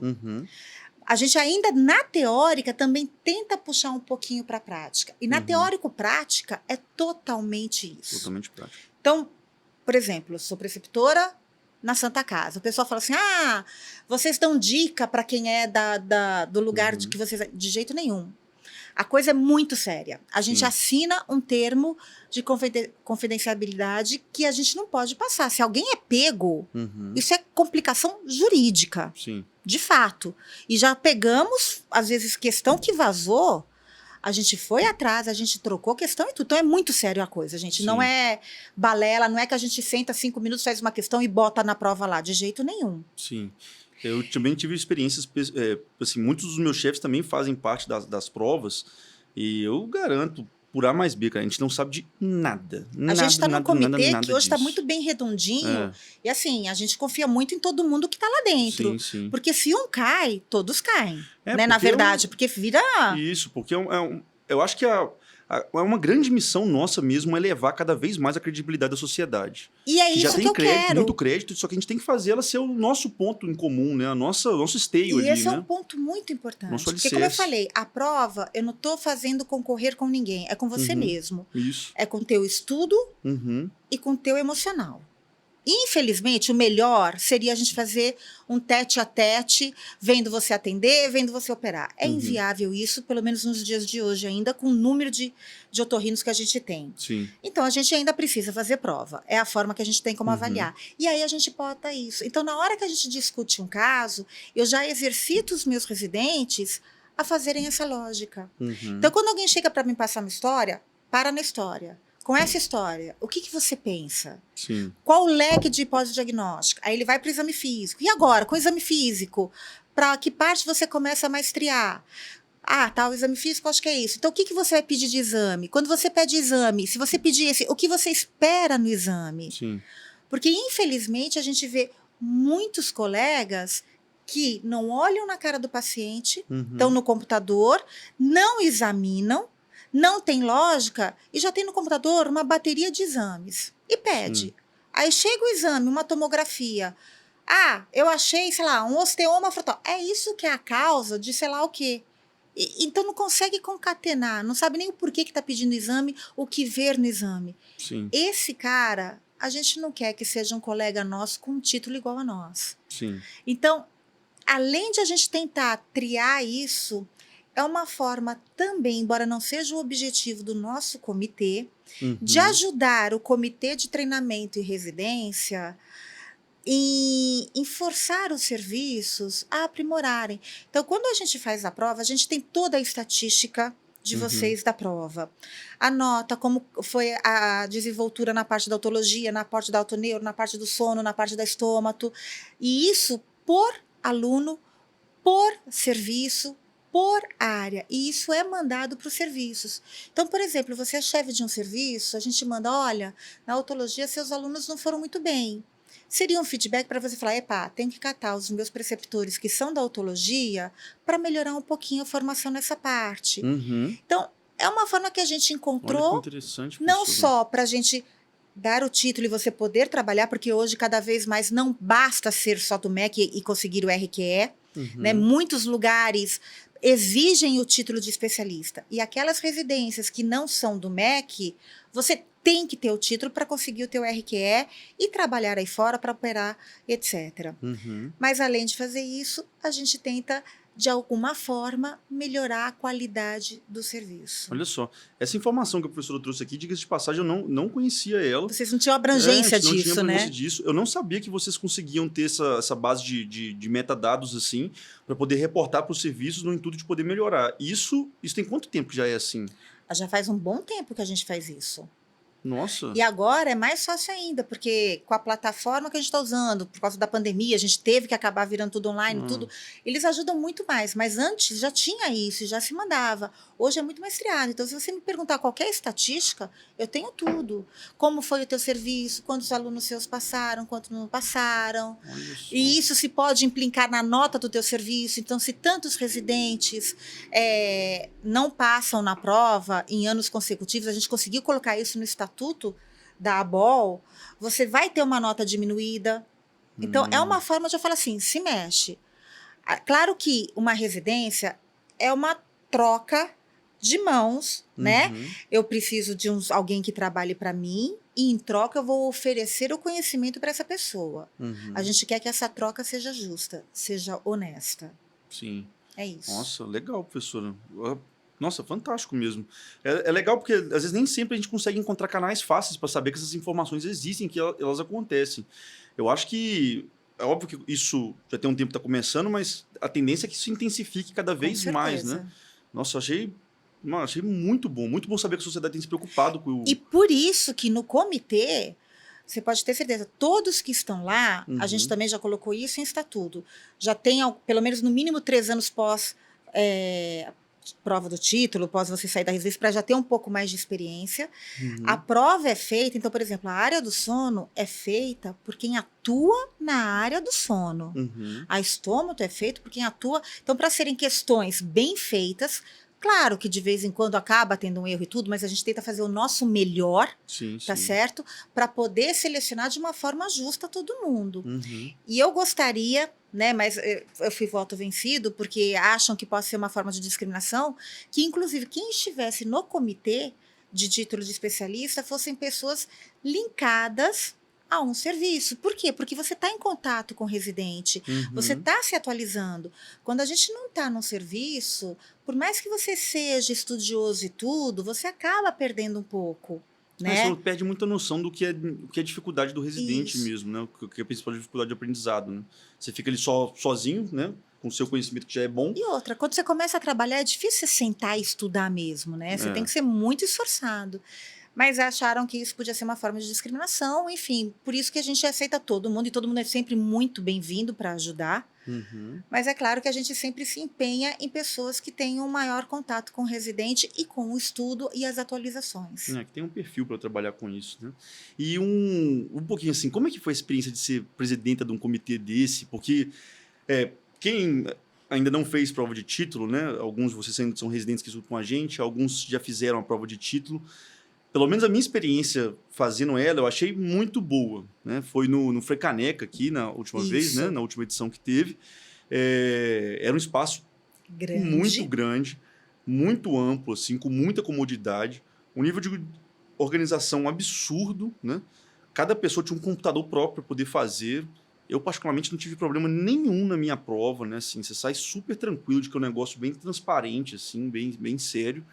Speaker 2: A gente ainda, na teórica, também tenta puxar um pouquinho para a prática. E na teórico-prática é totalmente isso.
Speaker 1: Totalmente prático.
Speaker 2: Então, por exemplo, eu sou preceptora na Santa Casa. O pessoal fala assim, vocês dão dica para quem é do lugar de que vocês... De jeito nenhum. A coisa é muito séria. A gente assina um termo de confidencialidade que a gente não pode passar. Se alguém é pego, isso é complicação jurídica.
Speaker 1: Sim.
Speaker 2: De fato. E já pegamos, às vezes, questão que vazou, a gente foi atrás, a gente trocou questão e tudo. Então é muito sério a coisa, gente.
Speaker 1: Sim.
Speaker 2: Não é balela, não é que a gente senta 5 minutos, faz uma questão e bota na prova lá. De jeito nenhum.
Speaker 1: Sim. Eu também tive experiências, assim, muitos dos meus chefes também fazem parte das provas e eu garanto, por A mais B, cara, a gente não sabe de nada.
Speaker 2: A gente está num comitê
Speaker 1: nada
Speaker 2: que hoje está
Speaker 1: disso.
Speaker 2: muito bem redondinho e assim, a gente confia muito em todo mundo que está lá dentro.
Speaker 1: Sim, sim.
Speaker 2: Porque se um cai, todos caem, né?
Speaker 1: Porque
Speaker 2: Na verdade, porque vira...
Speaker 1: Isso, porque eu acho que é uma grande missão nossa mesmo é levar cada vez mais a credibilidade da sociedade.
Speaker 2: E é
Speaker 1: já
Speaker 2: isso
Speaker 1: tem
Speaker 2: que eu
Speaker 1: crédito,
Speaker 2: quero.
Speaker 1: muito crédito, só que a gente tem que fazer ela ser o nosso ponto em comum, né? O nosso esteio ali,
Speaker 2: esse
Speaker 1: né?
Speaker 2: é um ponto muito importante.
Speaker 1: Nosso
Speaker 2: Porque, como eu
Speaker 1: alicerce.
Speaker 2: falei, a prova eu não estou fazendo concorrer com ninguém, é com você mesmo.
Speaker 1: Isso.
Speaker 2: É com o teu estudo e com o teu emocional. Infelizmente, o melhor seria a gente fazer um tete-a-tete, vendo você atender, vendo você operar. É inviável isso, pelo menos nos dias de hoje ainda, com o número de otorrinos que a gente tem.
Speaker 1: Sim.
Speaker 2: Então, a gente ainda precisa fazer prova. É a forma que a gente tem como avaliar. E aí, a gente bota isso. Então, na hora que a gente discute um caso, eu já exercito os meus residentes a fazerem essa lógica. Então, quando alguém chega para me passar uma história, para na história. Com essa história, o que você pensa?
Speaker 1: Sim.
Speaker 2: Qual o leque de hipótese diagnóstica? Aí ele vai para o exame físico. E agora, com o exame físico, para que parte você começa a maestriar? O exame físico, acho que é isso. Então, o que você vai pedir de exame? Quando você pede exame, se você pedir esse, o que você espera no exame?
Speaker 1: Sim.
Speaker 2: Porque, infelizmente, a gente vê muitos colegas que não olham na cara do paciente, estão no computador, não examinam, não tem lógica e já tem no computador uma bateria de exames. E pede. Aí chega o exame, uma tomografia. Eu achei, sei lá, um osteoma frontal. É isso que é a causa de sei lá o quê. Então não consegue concatenar, não sabe nem o porquê que está pedindo exame, o que ver no exame.
Speaker 1: Sim.
Speaker 2: Esse cara, a gente não quer que seja um colega nosso com um título igual a nós.
Speaker 1: Sim.
Speaker 2: Então, além de a gente tentar triar isso, é uma forma também, embora não seja o objetivo do nosso comitê, de ajudar o comitê de treinamento e residência em forçar os serviços a aprimorarem. Então, quando a gente faz a prova, a gente tem toda a estatística de vocês da prova. Anota como foi a desenvoltura na parte da otologia, na parte da autoneuro, na parte do sono, na parte da estômato. E isso por aluno por serviço, por área, e isso é mandado para os serviços. Então, por exemplo, você é chefe de um serviço, a gente manda, olha, na otologia seus alunos não foram muito bem. Seria um feedback para você falar, epá, tenho que catar os meus preceptores que são da otologia para melhorar um pouquinho a formação nessa parte.
Speaker 1: Uhum.
Speaker 2: Então, é uma forma que a gente
Speaker 1: Olha que
Speaker 2: encontrou,
Speaker 1: interessante,
Speaker 2: não
Speaker 1: professora.
Speaker 2: só para a gente dar o título e você poder trabalhar, porque hoje cada vez mais não basta ser só do MEC e conseguir o RQE, né? Muitos lugares exigem o título de especialista. E aquelas residências que não são do MEC, você tem que ter o título para conseguir o teu RQE e trabalhar aí fora para operar, etc. Mas além de fazer isso, a gente tenta de alguma forma melhorar a qualidade do serviço.
Speaker 1: Olha só, essa informação que a professora trouxe aqui, diga-se de passagem, eu não conhecia ela.
Speaker 2: Vocês não tinham abrangência
Speaker 1: não
Speaker 2: disso,
Speaker 1: tinha abrangência
Speaker 2: né?
Speaker 1: disso. Eu não sabia que vocês conseguiam ter essa base de metadados assim, para poder reportar para os serviços no intuito de poder melhorar. Isso tem quanto tempo que já é assim?
Speaker 2: Já faz um bom tempo que a gente faz isso.
Speaker 1: Nossa.
Speaker 2: E agora é mais fácil ainda, porque com a plataforma que a gente está usando, por causa da pandemia, a gente teve que acabar virando tudo online, tudo. Eles ajudam muito mais, mas antes já tinha isso, já se mandava. Hoje é muito mais triado. Então, se você me perguntar qualquer estatística, eu tenho tudo. Como foi o teu serviço, quantos alunos seus passaram, quantos não passaram.
Speaker 1: Olha só.
Speaker 2: E isso se pode implicar na nota do teu serviço. Então, se tantos residentes não passam na prova em anos consecutivos, a gente conseguiu colocar isso no estatuto da ABOL, você vai ter uma nota diminuída. Então, é uma forma de eu falar assim, se mexe. Claro que uma residência é uma troca de mãos, né? Eu preciso de alguém que trabalhe para mim e, em troca, eu vou oferecer o conhecimento para essa pessoa. A gente quer que essa troca seja justa, seja honesta.
Speaker 1: Sim.
Speaker 2: É isso.
Speaker 1: Nossa, legal, professora. Nossa, fantástico mesmo. É legal porque, às vezes, nem sempre a gente consegue encontrar canais fáceis para saber que essas informações existem, que elas acontecem. Eu acho que... É óbvio que isso já tem um tempo que está começando, mas a tendência é que isso intensifique cada vez mais, né? Nossa, achei muito bom saber que a sociedade tem se preocupado com o...
Speaker 2: E por isso que no comitê, você pode ter certeza, todos que estão lá, a gente também já colocou isso em estatuto, já tem pelo menos no mínimo 3 anos pós prova do título, pós você sair da residência, para já ter um pouco mais de experiência. A prova é feita, então, por exemplo, a área do sono é feita por quem atua na área do sono. A estômago é feito por quem atua... Então, para serem questões bem feitas, claro que de vez em quando acaba tendo um erro e tudo, mas a gente tenta fazer o nosso melhor, tá certo? Para poder selecionar de uma forma justa todo mundo. E eu gostaria, né, mas eu fui voto vencido, porque acham que pode ser uma forma de discriminação, que inclusive quem estivesse no comitê de título de especialista fossem pessoas linkadas a um serviço. Por quê? Porque você está em contato com o residente, você está se atualizando. Quando a gente não está num serviço, por mais que você seja estudioso e tudo, você acaba perdendo um pouco. Né?
Speaker 1: Você perde muita noção do que é dificuldade do residente mesmo, né? O que é a principal dificuldade de aprendizado, né? Você fica ali sozinho, né? Com o seu conhecimento que já é bom.
Speaker 2: E outra, quando você começa a trabalhar, é difícil você sentar e estudar mesmo, né? Você tem que ser muito esforçado. Mas acharam que isso podia ser uma forma de discriminação, enfim, por isso que a gente aceita todo mundo, e todo mundo é sempre muito bem-vindo para ajudar. Mas é claro que a gente sempre se empenha em pessoas que tenham um maior contato com o residente e com o estudo e as atualizações.
Speaker 1: Que tem um perfil para trabalhar com isso, né? E um pouquinho assim, como é que foi a experiência de ser presidenta de um comitê desse? Porque quem ainda não fez prova de título, né? Alguns de vocês ainda são residentes que estudam com a gente, alguns já fizeram a prova de título. Pelo menos a minha experiência fazendo ela, eu achei muito boa, né? Foi no Frecaneca aqui, na última vez, né? Na última edição que teve. Era um espaço muito grande, muito amplo, assim, com muita comodidade, um nível de organização absurdo, né? Cada pessoa tinha um computador próprio para poder fazer. Eu, particularmente, não tive problema nenhum na minha prova, né? Assim, você sai super tranquilo de que é um negócio bem transparente, assim, bem sério.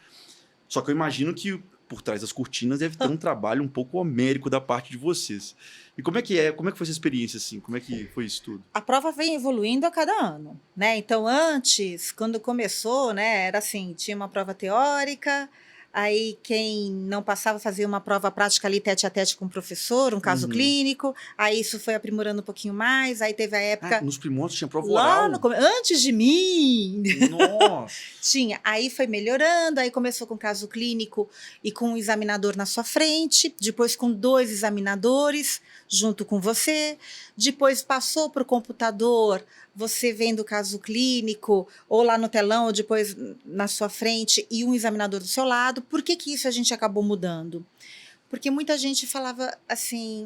Speaker 1: Só que eu imagino que por trás das cortinas deve ter um trabalho um pouco homérico da parte de vocês. E como é que foi essa experiência, assim? Como é que foi isso tudo?
Speaker 2: A prova vem evoluindo a cada ano, né? Então, antes, quando começou, né, era assim, tinha uma prova teórica, Aí quem não passava fazia uma prova prática ali tete a tete com o professor, um caso clínico. Aí isso foi aprimorando um pouquinho mais. Aí teve a época
Speaker 1: Nos primórdios tinha prova
Speaker 2: lá
Speaker 1: oral?
Speaker 2: antes de mim.
Speaker 1: Nossa!
Speaker 2: Tinha. Aí foi melhorando, aí começou com caso clínico e com um examinador na sua frente, depois com 2 examinadores junto com você, depois passou para o computador, você vendo o caso clínico, ou lá no telão, ou depois na sua frente, e um examinador do seu lado. Por que que isso a gente acabou mudando? Porque muita gente falava assim,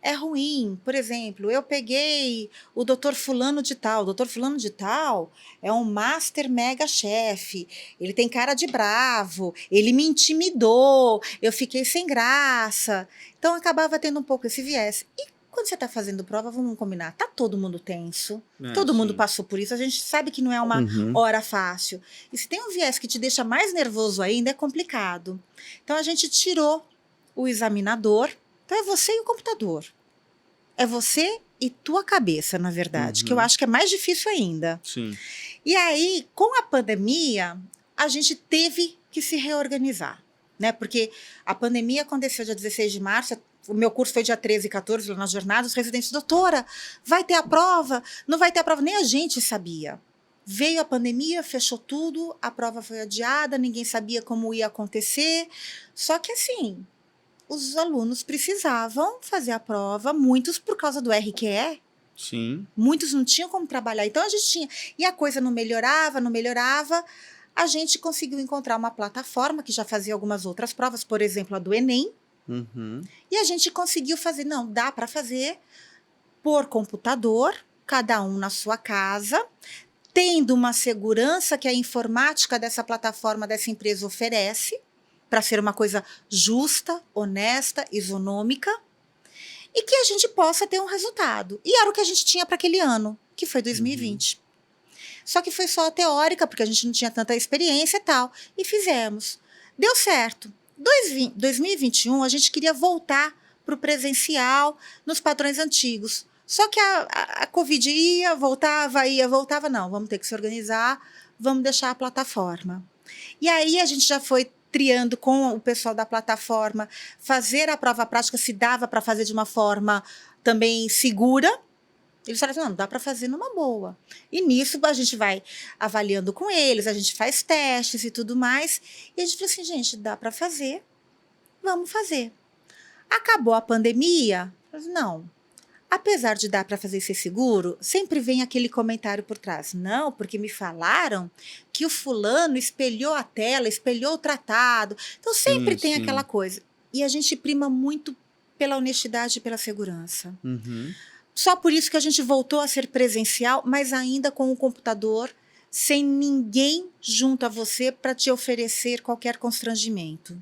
Speaker 2: é ruim. Por exemplo, eu peguei o doutor fulano de tal. O doutor fulano de tal é um master mega chefe. Ele tem cara de bravo. Ele me intimidou. Eu fiquei sem graça. Então, acabava tendo um pouco esse viés. E quando você está fazendo prova, vamos combinar, tá todo mundo tenso. Todo mundo
Speaker 1: Sim.
Speaker 2: passou por isso. A gente sabe que não é uma hora fácil. E se tem um viés que te deixa mais nervoso ainda, é complicado. Então, a gente tirou o examinador. Então, é você e o computador. É você e tua cabeça, na verdade, que eu acho que é mais difícil ainda.
Speaker 1: Sim.
Speaker 2: E aí, com a pandemia, a gente teve que se reorganizar, né? Porque a pandemia aconteceu dia 16 de março, o meu curso foi dia 13 e 14, lá nas jornadas, os residentes, doutora, vai ter a prova? Não vai ter a prova? Nem a gente sabia. Veio a pandemia, fechou tudo, a prova foi adiada, ninguém sabia como ia acontecer. Só que assim, os alunos precisavam fazer a prova, muitos por causa do RQE.
Speaker 1: Sim.
Speaker 2: Muitos não tinham como trabalhar. Então, a gente tinha... E a coisa não melhorava, não melhorava. A gente conseguiu encontrar uma plataforma que já fazia algumas outras provas, por exemplo, a do Enem. E a gente conseguiu fazer. Não, dá para fazer por computador, cada um na sua casa, tendo uma segurança que a informática dessa plataforma, dessa empresa oferece, para ser uma coisa justa, honesta, isonômica, e que a gente possa ter um resultado. E era o que a gente tinha para aquele ano, que foi 2020. Só que foi só a teórica, porque a gente não tinha tanta experiência e tal. E fizemos. Deu certo. 2021, a gente queria voltar para o presencial, nos padrões antigos. Só que a Covid ia, voltava. Não, vamos ter que se organizar, vamos deixar a plataforma. E aí a gente já foi triando com o pessoal da plataforma, fazer a prova prática, se dava para fazer de uma forma também segura. Eles falaram assim, não, dá para fazer numa boa. E nisso a gente vai avaliando com eles, a gente faz testes e tudo mais. E a gente falou assim, gente, dá para fazer, vamos fazer. Acabou a pandemia? Não. Apesar de dar para fazer ser seguro, sempre vem aquele comentário por trás. Não, porque me falaram que o fulano espelhou a tela, espelhou o tratado. Então, sempre tem aquela coisa. E a gente prima muito pela honestidade e pela segurança. Só por isso que a gente voltou a ser presencial, mas ainda com o computador, sem ninguém junto a você para te oferecer qualquer constrangimento.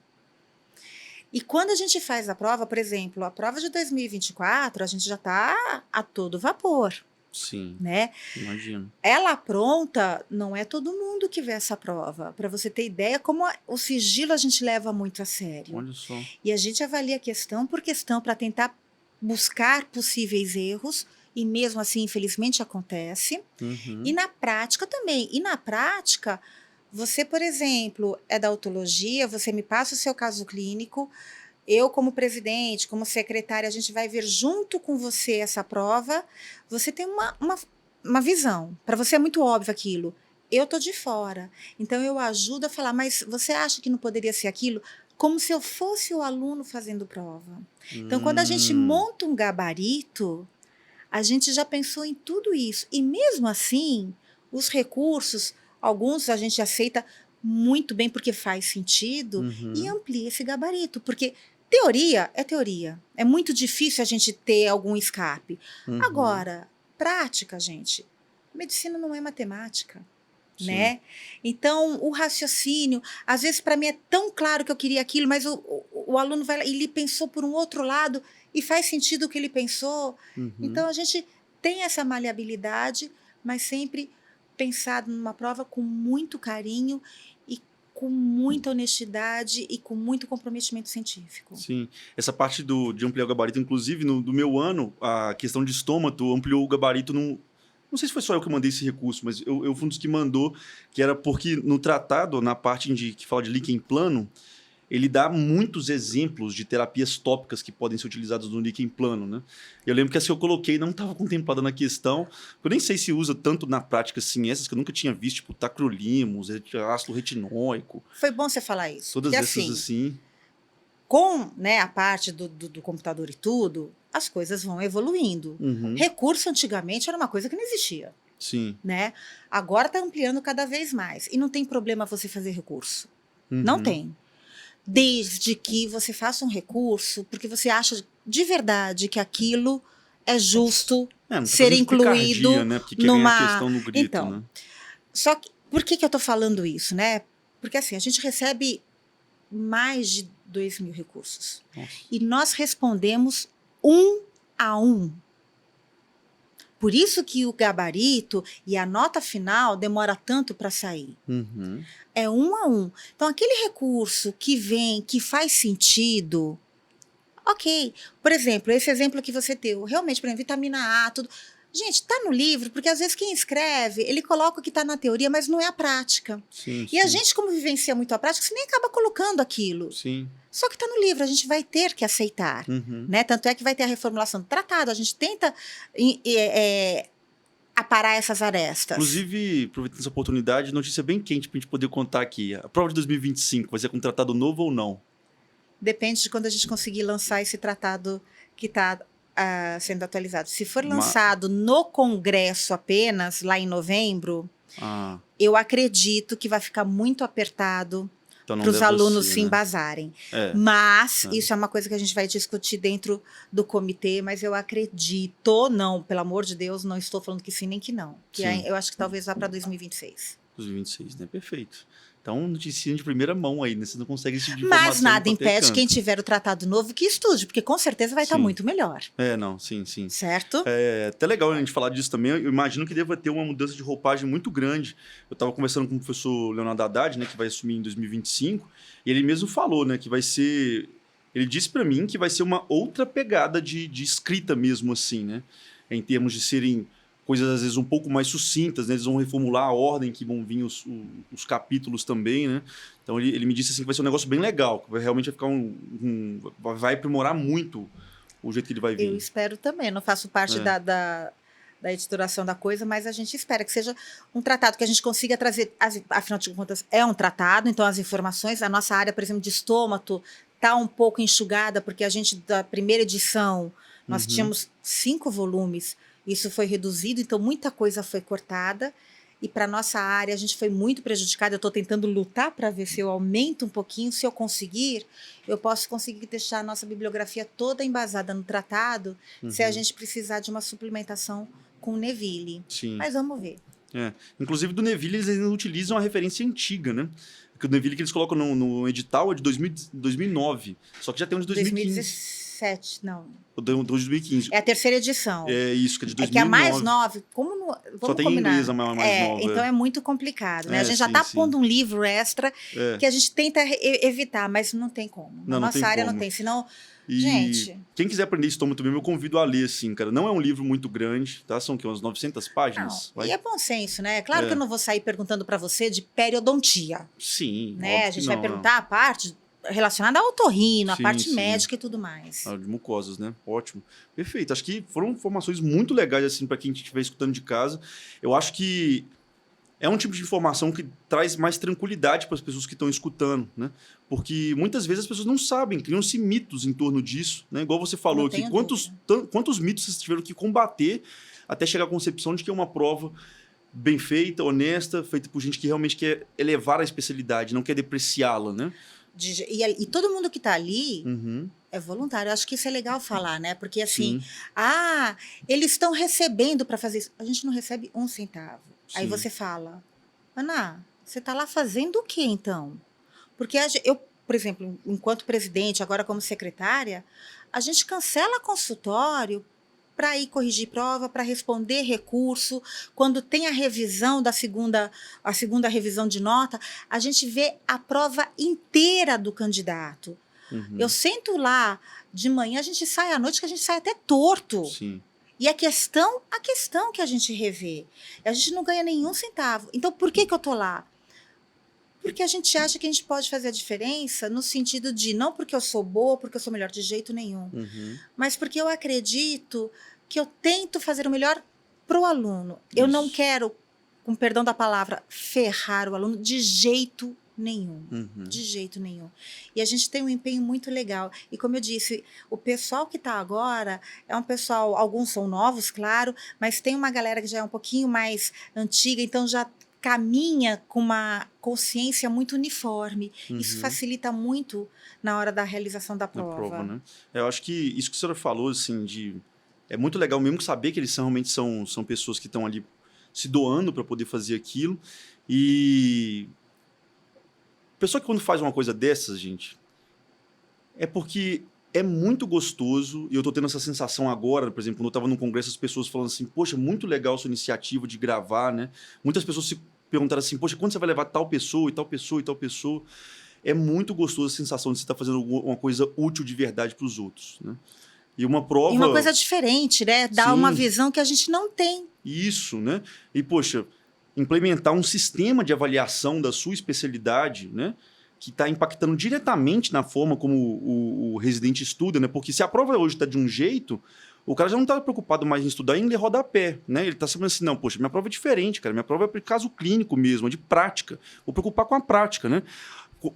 Speaker 2: E quando a gente faz a prova, por exemplo, a prova de 2024, a gente já está a todo vapor.
Speaker 1: Sim,
Speaker 2: né?
Speaker 1: Imagino.
Speaker 2: Ela pronta, não é todo mundo que vê essa prova. Para você ter ideia, como o sigilo a gente leva muito a sério.
Speaker 1: Olha só.
Speaker 2: E a gente avalia questão por questão para tentar buscar possíveis erros, e mesmo assim, infelizmente, acontece. E na prática também. E na prática, você, por exemplo, é da autologia, você me passa o seu caso clínico, eu, como presidente, como secretária, a gente vai ver junto com você essa prova. Você tem uma visão. Para você é muito óbvio aquilo. Eu estou de fora. Então, eu ajudo a falar, mas você acha que não poderia ser aquilo? Como se eu fosse o aluno fazendo prova. Então, quando a gente monta um gabarito, a gente já pensou em tudo isso. E mesmo assim, os recursos, alguns a gente aceita muito bem porque faz sentido e amplia esse gabarito. Porque teoria é teoria. É muito difícil a gente ter algum escape. Agora, prática, gente, medicina não é matemática. Né? Então, o raciocínio, às vezes para mim é tão claro que eu queria aquilo, mas o aluno vai lá e ele pensou por um outro lado e faz sentido o que ele pensou. Então, a gente tem essa maleabilidade, mas sempre pensado numa prova com muito carinho e com muita honestidade e com muito comprometimento científico.
Speaker 1: Sim. Essa parte de ampliar o gabarito, inclusive, do meu ano, a questão de estômago ampliou o gabarito Não sei se foi só eu que mandei esse recurso, mas eu fui um dos que mandou, que era porque no tratado, na parte que fala de líquen plano, ele dá muitos exemplos de terapias tópicas que podem ser utilizadas no líquen plano, né? Eu lembro que essa que eu coloquei não estava contemplada na questão. Eu nem sei se usa tanto na prática assim, essas que eu nunca tinha visto, tipo tacrolimus, ácido retinóico.
Speaker 2: Foi bom você falar isso.
Speaker 1: Todas
Speaker 2: Porque,
Speaker 1: essas assim.
Speaker 2: Com, né, a parte do computador e tudo, as coisas vão evoluindo.
Speaker 1: Uhum.
Speaker 2: Recurso antigamente era uma coisa que não existia,
Speaker 1: Sim.
Speaker 2: né? Agora está ampliando cada vez mais. E não tem problema você fazer recurso. Não
Speaker 1: Uhum.
Speaker 2: tem. Desde que você faça um recurso, porque você acha de verdade que aquilo é justo
Speaker 1: Não tá
Speaker 2: ser
Speaker 1: fazendo
Speaker 2: incluído
Speaker 1: picardia, né? Porque quer ganhar
Speaker 2: numa...
Speaker 1: questão no grito,
Speaker 2: Então,
Speaker 1: né?
Speaker 2: só que, por que eu estou falando isso, né? Porque assim, a gente recebe mais de 2.000 recursos.
Speaker 1: Nossa.
Speaker 2: E nós respondemos 1 a 1. Por isso que o gabarito e a nota final demora tanto para sair.
Speaker 1: Uhum.
Speaker 2: É 1 a 1. Então, aquele recurso que vem, que faz sentido, ok. Por exemplo, esse exemplo que você deu, realmente, por exemplo, vitamina A, tudo. Gente, tá no livro, porque às vezes quem escreve, ele coloca o que está na teoria, mas não é a prática.
Speaker 1: Sim,
Speaker 2: E a gente, como vivencia muito a prática, você nem acaba colocando aquilo.
Speaker 1: Sim.
Speaker 2: Só que está no livro, a gente vai ter que aceitar.
Speaker 1: Uhum.
Speaker 2: Né? Tanto é que vai ter a reformulação do tratado, a gente tenta aparar essas arestas.
Speaker 1: Inclusive, aproveitando essa oportunidade, notícia bem quente para a gente poder contar aqui. A prova de 2025 vai ser com tratado novo ou não?
Speaker 2: Depende de quando a gente conseguir lançar esse tratado que está sendo atualizado. Se for lançado no Congresso apenas, lá em novembro, eu acredito que vai ficar muito apertado
Speaker 1: então
Speaker 2: para os alunos
Speaker 1: ser,
Speaker 2: se embasarem.
Speaker 1: É.
Speaker 2: Mas isso é uma coisa que a gente vai discutir dentro do comitê, mas eu acredito, não, pelo amor de Deus, não estou falando que sim nem que não. Que eu acho que talvez vá para 2026.
Speaker 1: 2026, né? Perfeito. Então, notícia de primeira mão aí, né? Você não consegue esse tipo de
Speaker 2: informação. Mas nada impede quem tiver o tratado novo que estude, porque com certeza vai estar muito melhor.
Speaker 1: Não, sim.
Speaker 2: Certo?
Speaker 1: É até legal a gente falar disso também. Eu imagino que deva ter uma mudança de roupagem muito grande. Eu estava conversando com o professor Leonardo Haddad, né, que vai assumir em 2025, e ele mesmo falou, né, que vai ser... Ele disse para mim que vai ser uma outra pegada de escrita mesmo, assim, né? Em termos de serem coisas, às vezes, um pouco mais sucintas, né? Eles vão reformular a ordem que vão vir os capítulos também, né? Então, ele me disse assim, que vai ser um negócio bem legal, que realmente vai ficar vai aprimorar muito o jeito que ele vai vir.
Speaker 2: Eu espero também, não faço parte da editoração da coisa, mas a gente espera que seja um tratado que a gente consiga trazer, afinal de contas, é um tratado, então as informações, a nossa área, por exemplo, de estômago, está um pouco enxugada, porque a gente, da primeira edição, nós tínhamos 5 volumes, isso foi reduzido, então muita coisa foi cortada, e para a nossa área a gente foi muito prejudicada. Eu estou tentando lutar para ver se eu aumento um pouquinho, se eu conseguir, eu posso conseguir deixar a nossa bibliografia toda embasada no tratado, se a gente precisar de uma suplementação com o Neville.
Speaker 1: Sim.
Speaker 2: Mas vamos ver.
Speaker 1: Inclusive, do Neville, eles ainda utilizam a referência antiga, né? Porque o Neville que eles colocam no edital é de 2009, só que já tem um de 2015.
Speaker 2: 2017, não.
Speaker 1: O de 2015.
Speaker 2: É a terceira edição.
Speaker 1: É isso, que é de 2009.
Speaker 2: É que a mais nova, como não, vamos
Speaker 1: só tem
Speaker 2: combinar.
Speaker 1: Em inglês a mais nova.
Speaker 2: Então é muito complicado, né? A gente já está pondo um livro extra que a gente tenta evitar, mas não tem como. Na nossa área não tem, senão... Gente...
Speaker 1: Quem quiser aprender estômago também, eu convido a ler, assim, cara. Não é um livro muito grande, tá? São umas 900 páginas?
Speaker 2: Não, e é bom senso, né? Claro que eu não vou sair perguntando para você de periodontia.
Speaker 1: Sim,
Speaker 2: né? A gente vai perguntar a parte relacionada ao otorrino, a parte médica e tudo mais.
Speaker 1: De mucosas, né? Ótimo. Perfeito. Acho que foram informações muito legais, assim, para quem estiver escutando de casa. Eu acho que é um tipo de informação que traz mais tranquilidade para as pessoas que estão escutando, né? Porque muitas vezes as pessoas não sabem, criam-se mitos em torno disso, né? Igual você falou aqui, quantos mitos vocês tiveram que combater até chegar à concepção de que é uma prova bem feita, honesta, feita por gente que realmente quer elevar a especialidade, não quer depreciá-la, né?
Speaker 2: E todo mundo que está ali é voluntário. Eu acho que isso é legal falar, né? Porque assim, eles estão recebendo para fazer isso. A gente não recebe 1 centavo. Aí você fala, Ana, você está lá fazendo o quê, então? Porque eu, por exemplo, enquanto presidente, agora como secretária, a gente cancela consultório para ir corrigir prova, para responder recurso. Quando tem a revisão a segunda revisão de nota, a gente vê a prova inteira do candidato. Eu sento lá de manhã, a gente sai à noite, que a gente sai até torto.
Speaker 1: Sim.
Speaker 2: E a questão que a gente revê. A gente não ganha nenhum centavo. Então, por que eu tô lá? Porque a gente acha que a gente pode fazer a diferença no sentido de, não porque eu sou boa, porque eu sou melhor de jeito nenhum, mas porque eu acredito que eu tento fazer o melhor pro aluno. Eu não quero, com perdão da palavra, ferrar o aluno de jeito nenhum. De jeito nenhum. E a gente tem um empenho muito legal. E como eu disse, o pessoal que está agora é um pessoal, alguns são novos, claro, mas tem uma galera que já é um pouquinho mais antiga, então já caminha com uma consciência muito uniforme. Isso facilita muito na hora da realização da prova.
Speaker 1: Na prova, né? Eu acho que isso que a senhora falou, assim, é muito legal mesmo saber que eles realmente são pessoas que estão ali se doando para poder fazer aquilo. E pessoa que quando faz uma coisa dessas, gente, é porque é muito gostoso, e eu tô tendo essa sensação agora, por exemplo, quando eu tava num congresso, as pessoas falando assim, poxa, muito legal sua iniciativa de gravar, né? Muitas pessoas se perguntaram assim, poxa, quando você vai levar tal pessoa e tal pessoa e tal pessoa? É muito gostoso a sensação de você estar fazendo uma coisa útil de verdade para os outros, né? E uma prova...
Speaker 2: E uma coisa diferente, né? Dá uma visão que a gente não tem.
Speaker 1: Isso, né? E, poxa, implementar um sistema de avaliação da sua especialidade, né? Que está impactando diretamente na forma como o residente estuda, né? Porque se a prova hoje está de um jeito, o cara já não está preocupado mais em estudar e em ler rodapé, né? Ele está sabendo assim, não, poxa, minha prova é diferente, cara. Minha prova é para caso clínico mesmo, é de prática. Vou preocupar com a prática, né?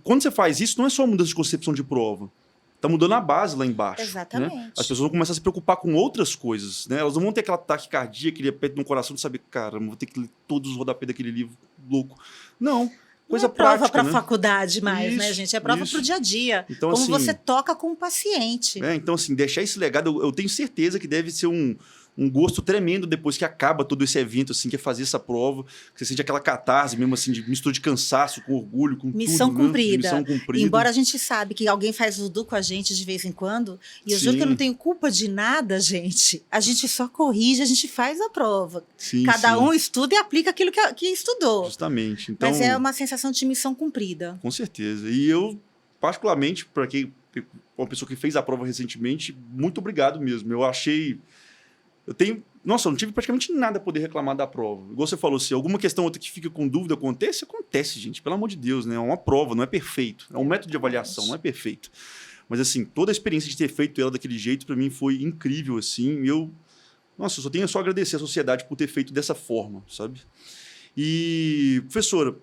Speaker 1: Quando você faz isso, não é só mudança de concepção de prova. Está mudando a base lá embaixo.
Speaker 2: Exatamente.
Speaker 1: Né? As pessoas vão começar a se preocupar com outras coisas, né? Elas não vão ter aquela taquicardia, aquele aperto no coração de saber, cara, vou ter que ler todos os rodapés daquele livro louco. Não. Coisa prática,
Speaker 2: prova para
Speaker 1: né?
Speaker 2: faculdade mais,
Speaker 1: isso,
Speaker 2: né, gente? É prova para o dia a dia.
Speaker 1: Então,
Speaker 2: como
Speaker 1: assim,
Speaker 2: você toca com o paciente.
Speaker 1: Então, assim, deixar esse legado, eu tenho certeza que deve ser um gosto tremendo depois que acaba todo esse evento, assim, que é fazer essa prova, que você sente aquela catarse mesmo, assim, de mistura de cansaço, com orgulho, com
Speaker 2: missão
Speaker 1: tudo,
Speaker 2: cumprida.
Speaker 1: Né? Missão cumprida.
Speaker 2: Embora a gente sabe que alguém faz voodoo com a gente de vez em quando, e eu juro que eu não tenho culpa de nada, gente. A gente só corrige, a gente faz a prova. Cada um estuda e aplica aquilo que estudou.
Speaker 1: Justamente. Então,
Speaker 2: mas é uma sensação de missão cumprida.
Speaker 1: Com certeza. E eu, particularmente, para uma pessoa que fez a prova recentemente, muito obrigado mesmo. Nossa, eu não tive praticamente nada a poder reclamar da prova. Igual você falou, se alguma questão ou outra que fica com dúvida acontece, gente. Pelo amor de Deus, né? É uma prova, não é perfeito. É um método de avaliação, não é perfeito. Mas, assim, toda a experiência de ter feito ela daquele jeito, para mim, foi incrível, assim. Eu só tenho a agradecer à sociedade por ter feito dessa forma, sabe? E, professora,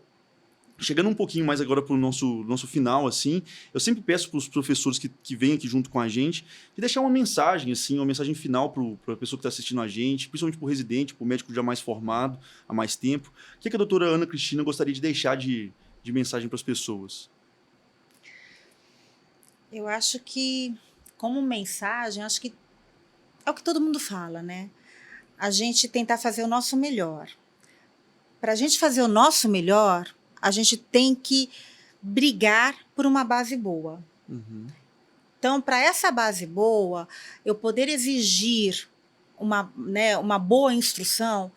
Speaker 1: chegando um pouquinho mais agora para o nosso final, assim, eu sempre peço para os professores que vêm aqui junto com a gente de deixar uma mensagem, assim, uma mensagem final para a pessoa que está assistindo a gente, principalmente para o residente, para o médico já mais formado, há mais tempo. O que a doutora Ana Cristina gostaria de deixar de mensagem para as pessoas?
Speaker 2: Eu acho que, como mensagem, acho que é o que todo mundo fala, né? A gente tentar fazer o nosso melhor. Para a gente fazer o nosso melhor, a gente tem que brigar por uma base boa. Então, para essa base boa, eu poder exigir uma boa instrução,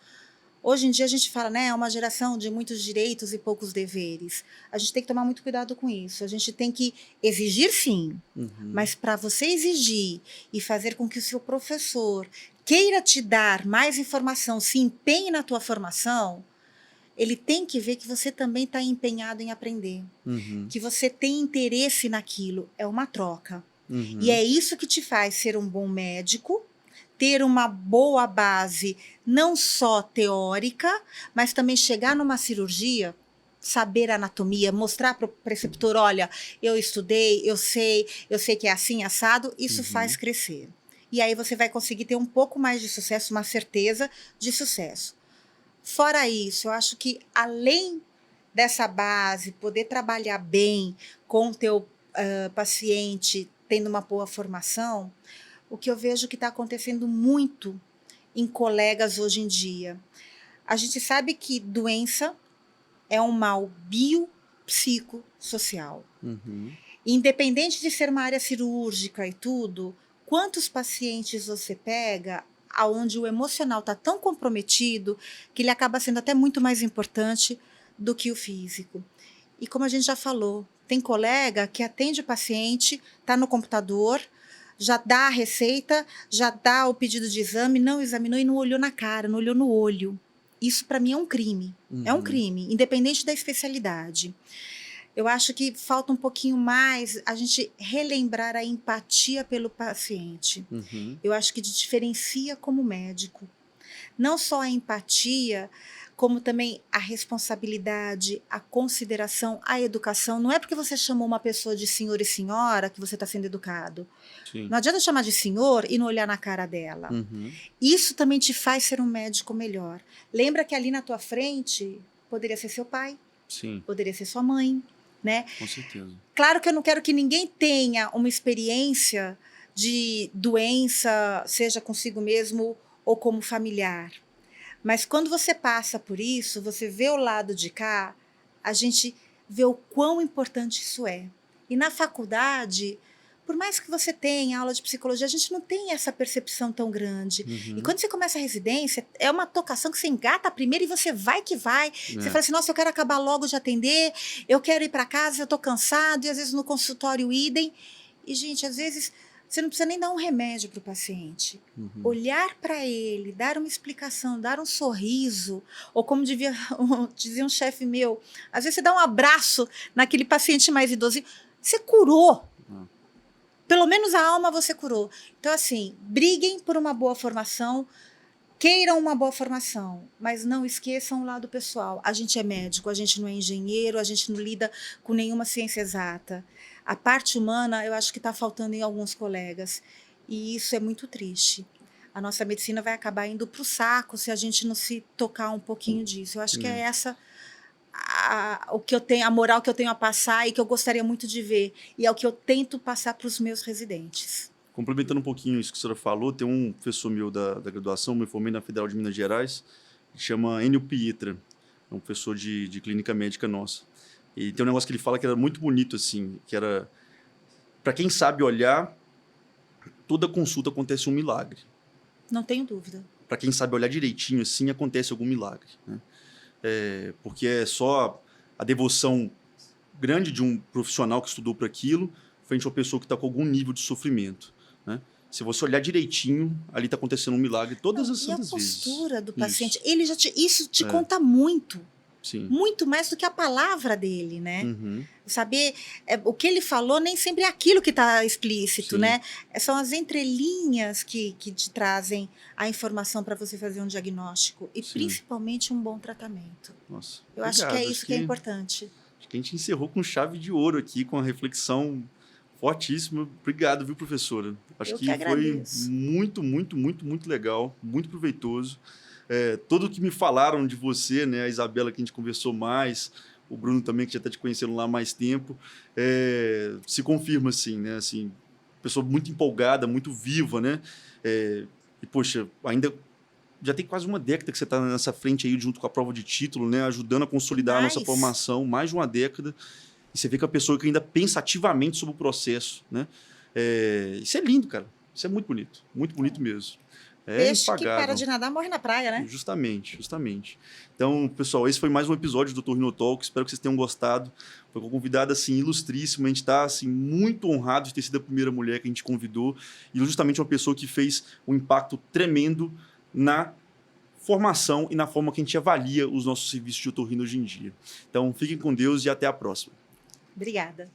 Speaker 2: hoje em dia a gente fala, né, é uma geração de muitos direitos e poucos deveres. A gente tem que tomar muito cuidado com isso. A gente tem que exigir, sim, mas para você exigir e fazer com que o seu professor queira te dar mais informação, se empenhe na tua formação, ele tem que ver que você também está empenhado em aprender, que você tem interesse naquilo. É uma troca. E é isso que te faz ser um bom médico, ter uma boa base, não só teórica, mas também chegar numa cirurgia, saber anatomia, mostrar para o preceptor, olha, eu estudei, eu sei que é assim, assado, isso faz crescer. E aí você vai conseguir ter um pouco mais de sucesso, uma certeza de sucesso. Fora isso, eu acho que além dessa base, poder trabalhar bem com o teu paciente, tendo uma boa formação, o que eu vejo que está acontecendo muito em colegas hoje em dia. A gente sabe que doença é um mal biopsicossocial. Independente de ser uma área cirúrgica e tudo, quantos pacientes você pega onde o emocional está tão comprometido que ele acaba sendo até muito mais importante do que o físico. E como a gente já falou, tem colega que atende o paciente, está no computador, já dá a receita, já dá o pedido de exame, não examinou e não olhou na cara, não olhou no olho. Isso, para mim, é um crime. É um crime, independente da especialidade. Eu acho que falta um pouquinho mais a gente relembrar a empatia pelo paciente. Eu acho que diferencia como médico. Não só a empatia, como também a responsabilidade, a consideração, a educação. Não é porque você chamou uma pessoa de senhor e senhora que você está sendo educado.
Speaker 1: Sim.
Speaker 2: Não adianta chamar de senhor e não olhar na cara dela. Isso também te faz ser um médico melhor. Lembra que ali na tua frente poderia ser seu pai,
Speaker 1: Sim.
Speaker 2: poderia ser sua mãe, né?
Speaker 1: Com certeza.
Speaker 2: Claro que eu não quero que ninguém tenha uma experiência de doença, seja consigo mesmo ou como familiar. Mas quando você passa por isso, você vê o lado de cá, a gente vê o quão importante isso é. E na faculdade, por mais que você tenha aula de psicologia, a gente não tem essa percepção tão grande. E quando você começa a residência, é uma tocação que você engata primeiro e você vai que vai. Você fala assim, nossa, eu quero acabar logo de atender, eu quero ir para casa, eu estou cansado, e às vezes no consultório idem. E, gente, às vezes você não precisa nem dar um remédio para o paciente. Olhar para ele, dar uma explicação, dar um sorriso, ou como dizia um chefe meu, às vezes você dá um abraço naquele paciente mais idoso, você curou. Pelo menos a alma você curou. Então, assim, briguem por uma boa formação, queiram uma boa formação, mas não esqueçam o lado pessoal. A gente é médico, a gente não é engenheiro, a gente não lida com nenhuma ciência exata. A parte humana, eu acho que está faltando em alguns colegas. E isso é muito triste. A nossa medicina vai acabar indo para o saco se a gente não se tocar um pouquinho disso. Eu acho que é essa o que eu tenho, a moral que eu tenho a passar e que eu gostaria muito de ver. E é o que eu tento passar para os meus residentes.
Speaker 1: Complementando um pouquinho isso que a senhora falou, tem um professor meu da graduação, me formei na Federal de Minas Gerais, que chama Enio Pietra, é um professor de clínica médica nossa. E tem um negócio que ele fala que era muito bonito, assim, que era, para quem sabe olhar, toda consulta acontece um milagre.
Speaker 2: Não tenho dúvida.
Speaker 1: Para quem sabe olhar direitinho, assim, acontece algum milagre, né? Porque é só a devoção grande de um profissional que estudou para aquilo frente a uma pessoa que está com algum nível de sofrimento, né? Se você olhar direitinho, ali está acontecendo um milagre todas as vezes.
Speaker 2: E a postura do paciente,
Speaker 1: Isso.
Speaker 2: ele isso te conta muito.
Speaker 1: Sim.
Speaker 2: Muito mais do que a palavra dele, né? Saber o que ele falou nem sempre é aquilo que está explícito, né? São as entrelinhas que te trazem a informação para você fazer um diagnóstico e principalmente um bom tratamento.
Speaker 1: Nossa,
Speaker 2: eu acho que é isso que é importante.
Speaker 1: Acho que a gente encerrou com chave de ouro aqui, com a reflexão fortíssima. Obrigado, viu, professora? Acho que foi muito, muito, muito, muito legal, muito proveitoso. Tudo que me falaram de você, né, a Isabela, que a gente conversou mais, o Bruno também, que já está te conhecendo lá há mais tempo, se confirma, assim, né? Assim, pessoa muito empolgada, muito viva, né? E, poxa, ainda já tem quase uma década que você está nessa frente aí, junto com a prova de título, né? Ajudando a consolidar a nossa formação, mais de uma década. E você vê que a pessoa que ainda pensa ativamente sobre o processo, né? Isso é lindo, cara. Isso é muito bonito mesmo.
Speaker 2: Peixe
Speaker 1: impagável.
Speaker 2: Que para de nadar morre na praia, né?
Speaker 1: Justamente. Então, pessoal, esse foi mais um episódio do Dr. Rino Talk. Espero que vocês tenham gostado. Foi com uma convidada, assim, ilustríssima. A gente está, assim, muito honrado de ter sido a primeira mulher que a gente convidou. E justamente uma pessoa que fez um impacto tremendo na formação e na forma que a gente avalia os nossos serviços de otorrino hoje em dia. Então, fiquem com Deus e até a próxima.
Speaker 2: Obrigada.